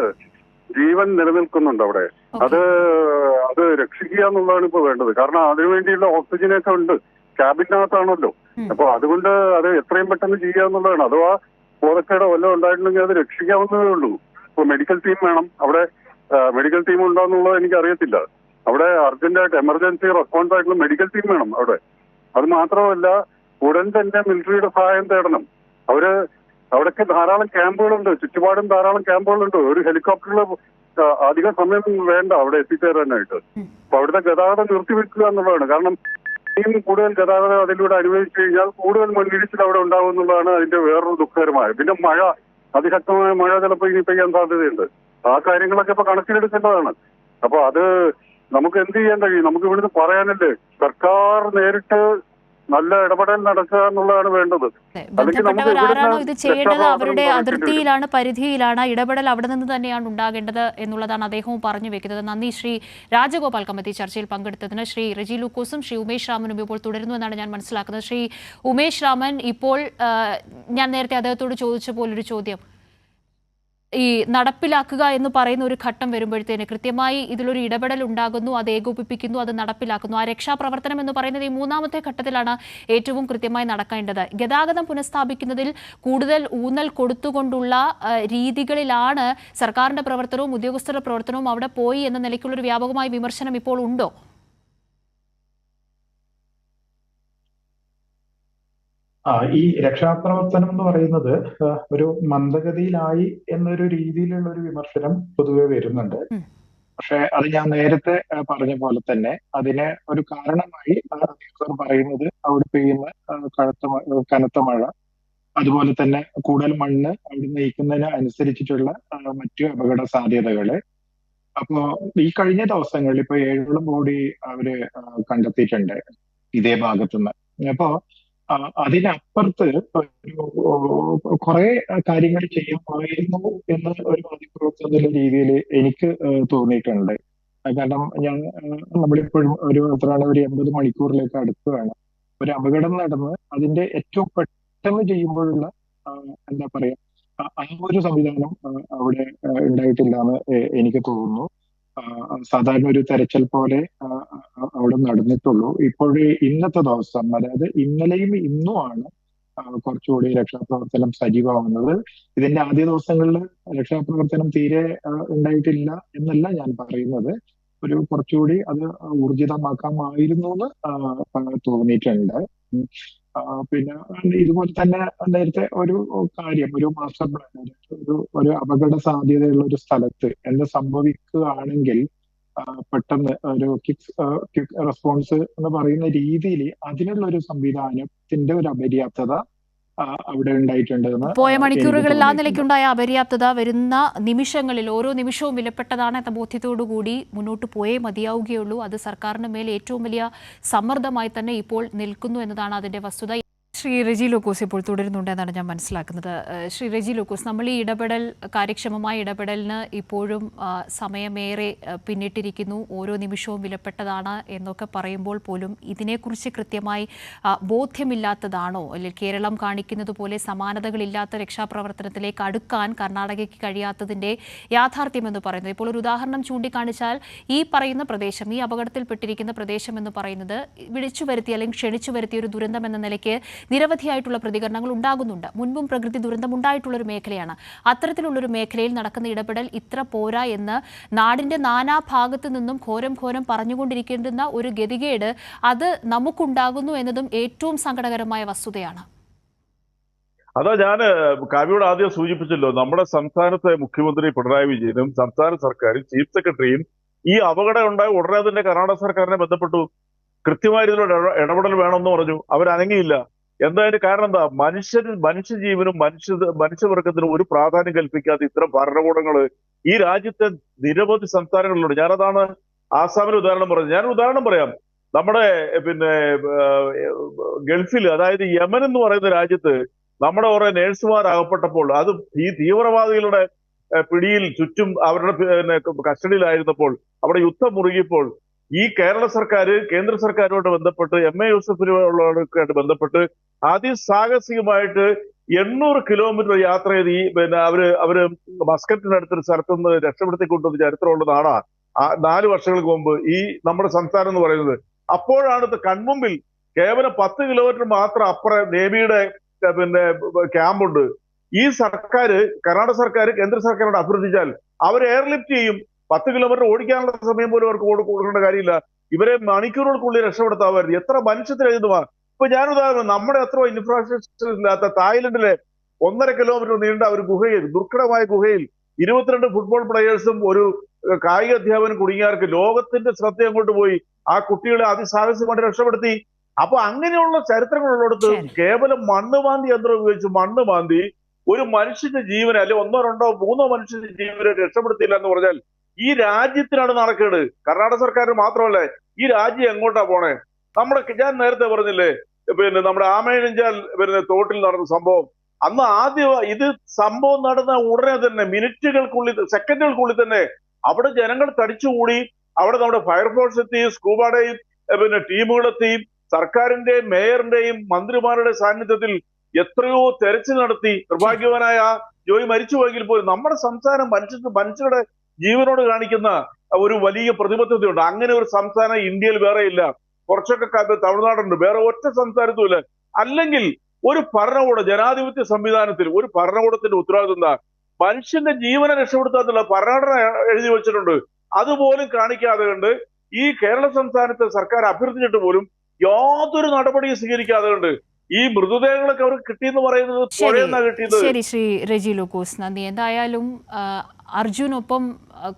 ജീവൻ നിലനിൽക്കുന്നുണ്ട് അവിടെ. അത് രക്ഷിക്കുക എന്നുള്ളതാണ് ഇപ്പൊ വേണ്ടത്. കാരണം അതിനുവേണ്ടിയുള്ള ഓക്സിജനൊക്കെ ഉണ്ട്, ക്യാബിനകത്താണല്ലോ. അപ്പൊ അതുകൊണ്ട് അത് എത്രയും പെട്ടെന്ന് ചെയ്യുക എന്നുള്ളതാണ്. അഥവാ ബോധക്കേടോ വല്ലതും ഉണ്ടായിട്ടുണ്ടെങ്കിൽ അത് രക്ഷിക്കാവുന്നതേ ഉള്ളൂ. ഇപ്പൊ മെഡിക്കൽ ടീം വേണം അവിടെ. മെഡിക്കൽ ടീം ഉണ്ടോ എന്നുള്ളത് എനിക്ക് അറിയത്തില്ല. അവിടെ അർജന്റായിട്ട് എമർജൻസി റെസ്പോൺസ് ആയിട്ടുള്ള മെഡിക്കൽ ടീം വേണം അവിടെ. അത് മാത്രമല്ല, ഉടൻ തന്നെ മിലിറ്ററിയുടെ സഹായം തേടണം. അവിടെയൊക്കെ ധാരാളം ക്യാമ്പുകളുണ്ട്, ചുറ്റുപാടും ധാരാളം ക്യാമ്പുകളുണ്ട്. ഒരു ഹെലികോപ്റ്ററിൽ അധിക സമയം വേണ്ട അവിടെ എത്തിച്ചേരാനായിട്ട്. അപ്പൊ അവിടുത്തെ ഗതാഗതം നിർത്തിവെക്കുക എന്നുള്ളതാണ്. കാരണം ഇനിയും കൂടുതൽ ഗതാഗതം അതിലൂടെ അനുവദിച്ചു കഴിഞ്ഞാൽ കൂടുതൽ മണ്ണിടിച്ചിൽ അവിടെ ഉണ്ടാവും എന്നുള്ളതാണ് അതിന്റെ വേറൊരു ദുഃഖകരമായ. പിന്നെ മഴ, അതിശക്തമായ മഴ ചിലപ്പോൾ ഇനി പെയ്യാൻ സാധ്യതയുണ്ട്. ആ കാര്യങ്ങളൊക്കെ ഇപ്പൊ കണക്കിലെടുക്കേണ്ടതാണ്. അപ്പൊ അത് നമുക്ക് എന്ത് ചെയ്യാൻ കഴിയും? നമുക്ക് ഇവിടുന്ന് പറയാനല്ലേ, സർക്കാർ നേരിട്ട് നല്ല ഇടപെടൽ നടക്കുക എന്നുള്ളതാണ് വേണ്ടത്. ബന്ധപ്പെട്ടവർ ആരാണോ ഇത് ചെയ്യേണ്ടത് അവരുടെ അതിർത്തിയിലാണ്, പരിധിയിലാണ്. ഇടപെടൽ അവിടെ നിന്ന് തന്നെയാണ് ഉണ്ടാകേണ്ടത് എന്നുള്ളതാണ് അദ്ദേഹവും പറഞ്ഞു വെക്കുന്നത്. നന്ദി ശ്രീ രാജഗോപാൽ കമ്മത്തി, ചർച്ചയിൽ പങ്കെടുത്തതിന്. ശ്രീ റെജി ലൂക്കോസും ശ്രീ ഉമേഷ് രാമനും ഇപ്പോൾ തുടരുന്നു എന്നാണ് ഞാൻ മനസ്സിലാക്കുന്നത്. ശ്രീ ഉമേഷ് രാമൻ, ഇപ്പോൾ ഞാൻ നേരത്തെ അദ്ദേഹത്തോട് ചോദിച്ച പോലൊരു ചോദ്യം, ഈ നടപ്പിലാക്കുക എന്ന് പറയുന്ന ഒരു ഘട്ടം വരുമ്പോഴത്തേന് കൃത്യമായി ഇതിലൊരു ഇടപെടൽ ഉണ്ടാകുന്നു, അത് ഏകോപിപ്പിക്കുന്നു, അത് നടപ്പിലാക്കുന്നു. ആ രക്ഷാപ്രവർത്തനം എന്ന് പറയുന്നത് ഈ 3ാമത്തെ ഘട്ടത്തിലാണ് ഏറ്റവും കൃത്യമായി നടക്കേണ്ടത്. ഗതാഗതം പുനഃസ്ഥാപിക്കുന്നതിൽ കൂടുതൽ ഊന്നൽ കൊടുത്തുകൊണ്ടുള്ള രീതികളിലാണ് സർക്കാരിന്റെ പ്രവർത്തനവും ഉദ്യോഗസ്ഥരുടെ പ്രവർത്തനവും അവിടെ പോയി എന്ന നിലയ്ക്കുള്ളൊരു വ്യാപകമായ വിമർശനം ഇപ്പോൾ ഉണ്ടോ? ഈ രക്ഷാപ്രവർത്തനം എന്ന് പറയുന്നത് ഒരു മന്ദഗതിയിലായി എന്നൊരു രീതിയിലുള്ള ഒരു വിമർശനം പൊതുവെ വരുന്നുണ്ട്. പക്ഷെ അത് ഞാൻ നേരത്തെ പറഞ്ഞ പോലെ തന്നെ അതിന് ഒരു കാരണമായി അധികൃതർ പറയുന്നത് അവിടെ പെയ്യുന്ന കനത്ത മഴ, അതുപോലെ തന്നെ കൂടുതൽ മണ്ണ് അവിടെ നീക്കുന്നതിന് അനുസരിച്ചിട്ടുള്ള മറ്റു അപകട സാധ്യതകള്. അപ്പോ ഈ കഴിഞ്ഞ ദിവസങ്ങളിൽ ഇപ്പൊ 7 ബോഡി അവര് കണ്ടെത്തിയിട്ടുണ്ട് ഇതേ ഭാഗത്തുനിന്ന്. അപ്പോ അതിനപ്പുറത്ത് കുറെ കാര്യങ്ങൾ ചെയ്യുമായിരുന്നു എന്ന് ഒരു മാധ്യമപ്രവർത്തക എന്ന രീതിയിൽ എനിക്ക് തോന്നിയിട്ടുണ്ട്. കാരണം നമ്മളിപ്പോഴും ഒരു 80 മണിക്കൂറിലേക്ക് അടുക്കുകയാണ്. ഒരു അപകടം നടന്ന് അതിന്റെ ഏറ്റവും പെട്ടെന്ന് ചെയ്യുമ്പോഴുള്ള എന്താ പറയാ, ആ ഒരു സംവിധാനം അവിടെ ഉണ്ടായിട്ടില്ല എന്ന് എനിക്ക് തോന്നുന്നു. സാധാരണ ഒരു തെരച്ചിൽ പോലെ അവിടെ നടന്നിട്ടുള്ളൂ. ഇപ്പോഴേ ഇന്നത്തെ ദിവസം, അതായത് ഇന്നലെയും ഇന്നുമാണ് കുറച്ചുകൂടി രക്ഷാപ്രവർത്തനം സജീവമാവുന്നത്. ഇതിന്റെ ആദ്യ ദിവസങ്ങളിൽ രക്ഷാപ്രവർത്തനം തീരെ ഉണ്ടായിട്ടില്ല എന്നല്ല ഞാൻ പറയുന്നത്. കുറച്ചുകൂടി അത് ഊർജിതമാക്കാമായിരുന്നു എന്ന് തോന്നിയിട്ടുണ്ട്. പിന്നെ ഇതുപോലെ തന്നെ നേരത്തെ ഒരു കാര്യം, ഒരു മാസ്റ്റർ പ്ലാൻ, ഒരു അപകട സാധ്യതയുള്ള ഒരു സ്ഥലത്ത് എന്ത് സംഭവിക്കുകയാണെങ്കിൽ പെട്ടെന്ന് ഒരു ക്വിക്ക് റെസ്പോൺസ് എന്ന് പറയുന്ന രീതിയിൽ അതിനുള്ള ഒരു സംവിധാനത്തിന്റെ ഒരു അപര്യാപ്തത അവിടെ ഉണ്ടായിട്ടുണ്ടെന്ന് പോയ എനിക്ക് മണിക്കൂറുകളിൽ ആ തോന്നിയിട്ടുണ്ട്. നിലയ്ക്കുണ്ടായ അപര്യാപ്തത വരുന്ന നിമിഷങ്ങളിൽ ഓരോ നിമിഷവും വിലപ്പെട്ടതാണ് എന്ന ബോധ്യത്തോടു കൂടി മുന്നോട്ട് പോയേ മതിയാവുകയുള്ളൂ. അത് സർക്കാരിന് മേൽ ഏറ്റവും വലിയ സമ്മർദ്ദമായി തന്നെ ഇപ്പോൾ നിൽക്കുന്നു എന്നതാണ് അതിന്റെ വസ്തുത. ശ്രീ റെജി ലൂക്കോസ് ഇപ്പോൾ തുടരുന്നുണ്ട് എന്നാണ് ഞാൻ മനസ്സിലാക്കുന്നത്. ശ്രീ റെജി ലൂക്കോസ്, നമ്മൾ ഈ ഇടപെടൽ, കാര്യക്ഷമമായ ഇടപെടലിന് ഇപ്പോഴും സമയമേറെ പിന്നിട്ടിരിക്കുന്നു, ഓരോ നിമിഷവും വിലപ്പെട്ടതാണ് എന്നൊക്കെ പറയുമ്പോൾ പോലും ഇതിനെക്കുറിച്ച് കൃത്യമായി ബോധ്യമില്ലാത്തതാണോ? അല്ലെങ്കിൽ കേരളം കാണിക്കുന്നത് പോലെ സമാനതകളില്ലാത്ത രക്ഷാപ്രവർത്തനത്തിലേക്ക് അടുക്കാൻ കർണാടകയ്ക്ക് കഴിയാത്തതിൻ്റെ യാഥാർത്ഥ്യമെന്ന് പറയുന്നത്? ഇപ്പോൾ ഒരു ഉദാഹരണം ചൂണ്ടിക്കാണിച്ചാൽ, ഈ പറയുന്ന പ്രദേശം, ഈ അപകടത്തിൽപ്പെട്ടിരിക്കുന്ന പ്രദേശം എന്ന് പറയുന്നത് വിളിച്ചു വരുത്തി അല്ലെങ്കിൽ ക്ഷണിച്ചു വരുത്തിയ ഒരു ദുരന്തം എന്ന നിലയ്ക്ക് നിരവധിയായിട്ടുള്ള പ്രതികരണങ്ങൾ ഉണ്ടാകുന്നുണ്ട്. മുൻപും പ്രകൃതി ദുരന്തമുണ്ടായിട്ടുള്ളൊരു മേഖലയാണ്. അത്തരത്തിലുള്ളൊരു മേഖലയിൽ നടക്കുന്ന ഇടപെടൽ ഇത്ര പോരാ എന്ന് നാടിൻ്റെ നാനാഭാഗത്തു നിന്നും ഘോരം പറഞ്ഞുകൊണ്ടിരിക്കേണ്ടുന്ന ഒരു ഗതികേട് അത് നമുക്കുണ്ടാകുന്നു എന്നതും ഏറ്റവും സങ്കടകരമായ വസ്തുതയാണ്. അതാ ഞാൻ കാവ്യയോട് ആദ്യം സൂചിപ്പിച്ചല്ലോ, നമ്മുടെ സംസ്ഥാനത്തെ മുഖ്യമന്ത്രി പിണറായി വിജയനും സംസ്ഥാന സർക്കാരും ചീഫ് സെക്രട്ടറിയും ഈ അപകടം ഉണ്ടായ ഉടനെ തന്നെ കർണാടക സർക്കാരിനെ ബന്ധപ്പെട്ടു. കൃത്യമായ രീതിയിലുള്ള ഇടപെടൽ വേണമെന്ന് പറഞ്ഞു. അവരനങ്ങിയില്ല. എന്തായാലും കാരണം എന്താ? മനുഷ്യജീവനും മനുഷ്യവർഗത്തിനും ഒരു പ്രാധാന്യം കൽപ്പിക്കാത്ത ഇത്തരം ഭരണകൂടങ്ങൾ ഈ രാജ്യത്തെ നിരവധി സംസ്ഥാനങ്ങളിലുണ്ട്. ഞാനതാണ് ആസാമിന് ഉദാഹരണം പറഞ്ഞത്. ഞാൻ ഉദാഹരണം പറയാം. നമ്മുടെ ഗൾഫിൽ, അതായത് യമൻ എന്ന് പറയുന്ന രാജ്യത്ത് നമ്മുടെ കുറെ നേഴ്സുമാർ അകപ്പെട്ടപ്പോൾ, അത് ഈ തീവ്രവാദികളുടെ പിടിയിൽ ചുറ്റും അവരുടെ കസ്റ്റഡിയിലായിരുന്നപ്പോൾ, അവിടെ യുദ്ധം മുറുകിയപ്പോൾ ഈ കേരള സർക്കാർ കേന്ദ്ര സർക്കാരുമായിട്ട് ബന്ധപ്പെട്ട് MA യൂസഫിനുള്ളവരുമായിട്ട് ബന്ധപ്പെട്ട് അതിസാഹസികമായിട്ട് 800 കിലോമീറ്റർ യാത്ര ചെയ്ത് ഈ അവര് മസ്കറ്റിനടുത്തൊരു സ്ഥലത്ത് നിന്ന് രക്ഷപ്പെടുത്തിക്കൊണ്ടൊരു ചരിത്രമുള്ള നാടാണ് 4 വർഷങ്ങൾക്ക് മുമ്പ് ഈ നമ്മുടെ സംസ്ഥാനം എന്ന് പറയുന്നത്. അപ്പോഴാണ് ഇത് കൺമുമ്പിൽ കേവലം 10 കിലോമീറ്റർ മാത്രം അപ്പുറം നേവിയുടെ ക്യാമ്പുണ്ട്. ഈ സർക്കാർ, കർണാടക സർക്കാർ കേന്ദ്ര സർക്കാരോട് അഭ്യർത്ഥിച്ചാൽ അവർ എയർലിഫ്റ്റ് ചെയ്യും. 10 കിലോമീറ്റർ ഓടിക്കാനുള്ള സമയം പോലും അവർക്ക് കൊടുക്കേണ്ട കാര്യമില്ല. ഇവരെ മണിക്കൂറുകൾക്കുള്ളിൽ രക്ഷപ്പെടുത്താമായിരുന്നു. എത്ര മനുഷ്യത്തിനെഴുതുമാണ്. ഇപ്പൊ ഞാൻ ഉദാഹരണം, നമ്മുടെ എത്ര ഇൻഫ്രാസ്ട്രക്ചർ ഇല്ലാത്ത തായ്ലൻഡിലെ 1.5 കിലോമീറ്റർ നീണ്ട ഒരു ഗുഹയിൽ, ദുർഘടമായ ഗുഹയിൽ 22 ഫുട്ബോൾ പ്ലെയേഴ്സും ഒരു കായിക അധ്യാപകനും കുടുങ്ങിയവർക്ക് ലോകത്തിന്റെ ശ്രദ്ധ അങ്ങോട്ട് പോയി ആ കുട്ടികളെ അതിസാഹസികമായിട്ട് രക്ഷപ്പെടുത്തി. അപ്പൊ അങ്ങനെയുള്ള ചരിത്രങ്ങളുള്ളിടത്ത് കേവലം മണ്ണുമാന്തി യന്ത്രം ഉപയോഗിച്ച് മണ്ണ് മാന്തി ഒരു മനുഷ്യന്റെ ജീവനെ, അല്ലെ 1, 2, 3 മനുഷ്യന്റെ ജീവനെ രക്ഷപ്പെടുത്തിയില്ല എന്ന് പറഞ്ഞാൽ ഈ രാജ്യത്തിനാണ് നടക്കേട്. കർണാടക സർക്കാർ മാത്രമല്ല, ഈ രാജ്യം എങ്ങോട്ടാ പോണേ? ഞാൻ നേരത്തെ പറഞ്ഞില്ലേ, നമ്മുടെ ആമയിഴഞ്ചാൽ തോട്ടിൽ നടന്ന സംഭവം. അന്ന് ആദ്യം ഇത് സംഭവം നടന്ന ഉടനെ തന്നെ, മിനിറ്റുകൾക്കുള്ളിൽ, സെക്കൻഡുകൾക്കുള്ളിൽ തന്നെ അവിടെ ജനങ്ങൾ തടിച്ചുകൂടി. അവിടെ നമ്മുടെ ഫയർഫോഴ്സ് എത്തി, സ്കൂബയുടെയും ടീമുകളെത്തിയും സർക്കാരിന്റെയും മേയറിന്റെയും മന്ത്രിമാരുടെ സാന്നിധ്യത്തിൽ എത്രയോ തെരച്ചിൽ നടത്തി. നിർഭാഗ്യവാനായ ജോയി മരിച്ചുപോയെങ്കിൽ പോലും നമ്മുടെ സംസ്ഥാനം മനുഷ്യരുടെ ജീവനോട് കാണിക്കുന്ന ഒരു വലിയ പ്രതിബദ്ധതയുണ്ട്. അങ്ങനെ ഒരു സംസ്ഥാനം ഇന്ത്യയിൽ വേറെ ഇല്ല. കുറച്ചൊക്കെ തമിഴ്നാടുണ്ട്, വേറെ ഒറ്റ സംസ്ഥാനത്തും ഇല്ല. അല്ലെങ്കിൽ ഒരു ഭരണകൂടം, ജനാധിപത്യ സംവിധാനത്തിൽ ഒരു ഭരണകൂടത്തിന്റെ ഉത്തരവാദിത്വം എന്താ? മനുഷ്യന്റെ ജീവനെ രക്ഷപ്പെടുത്താത്തുള്ള ഭരണഘടന എഴുതി വെച്ചിട്ടുണ്ട്. അതുപോലും കാണിക്കാതെ കണ്ട് ഈ കേരള സംസ്ഥാനത്തെ സർക്കാർ അഭ്യർത്ഥിച്ചിട്ട് പോലും യാതൊരു നടപടിയും സ്വീകരിക്കാതെ കണ്ട് ഈ മൃതദേഹങ്ങളൊക്കെ അവർക്ക് കിട്ടിയെന്ന് പറയുന്നത് പുഴയെന്നാ കിട്ടിയത്. ശരി ശ്രീ റെജി ലൂക്കോസ്, നന്ദി. എന്തായാലും അർജുനൊപ്പം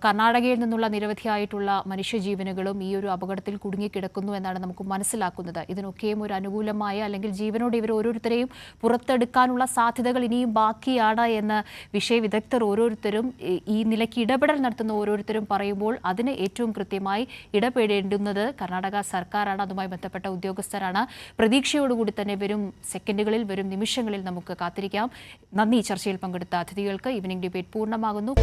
കർണാടകയിൽ നിന്നുള്ള നിരവധിയായിട്ടുള്ള മനുഷ്യജീവനുകളും ഈ ഒരു അപകടത്തിൽ കുടുങ്ങിക്കിടക്കുന്നു എന്നാണ് നമുക്ക് മനസ്സിലാക്കുന്നത്. ഇതിനൊക്കെയും ഒരു അനുകൂലമായ, അല്ലെങ്കിൽ ജീവനോട് ഇവർ ഓരോരുത്തരെയും പുറത്തെടുക്കാനുള്ള സാധ്യതകൾ ഇനിയും ബാക്കിയാണ് എന്ന് വിഷയവിദഗ്ധർ ഓരോരുത്തരും, ഈ നിലയ്ക്ക് ഇടപെടൽ നടത്തുന്ന ഓരോരുത്തരും പറയുമ്പോൾ അതിന് ഏറ്റവും കൃത്യമായി ഇടപെടേണ്ടുന്നത് കർണാടക സർക്കാരാണ്, അതുമായി ബന്ധപ്പെട്ട ഉദ്യോഗസ്ഥരാണ്. പ്രതീക്ഷയോടുകൂടി തന്നെ വരും സെക്കൻഡുകളിൽ, വരും നിമിഷങ്ങളിൽ നമുക്ക് കാത്തിരിക്കാം. നന്ദി. ചർച്ചയിൽ പങ്കെടുത്ത അതിഥികൾക്ക്. ഈവനിംഗ് ഡിബേറ്റ് പൂർണ്ണമാകുന്നു.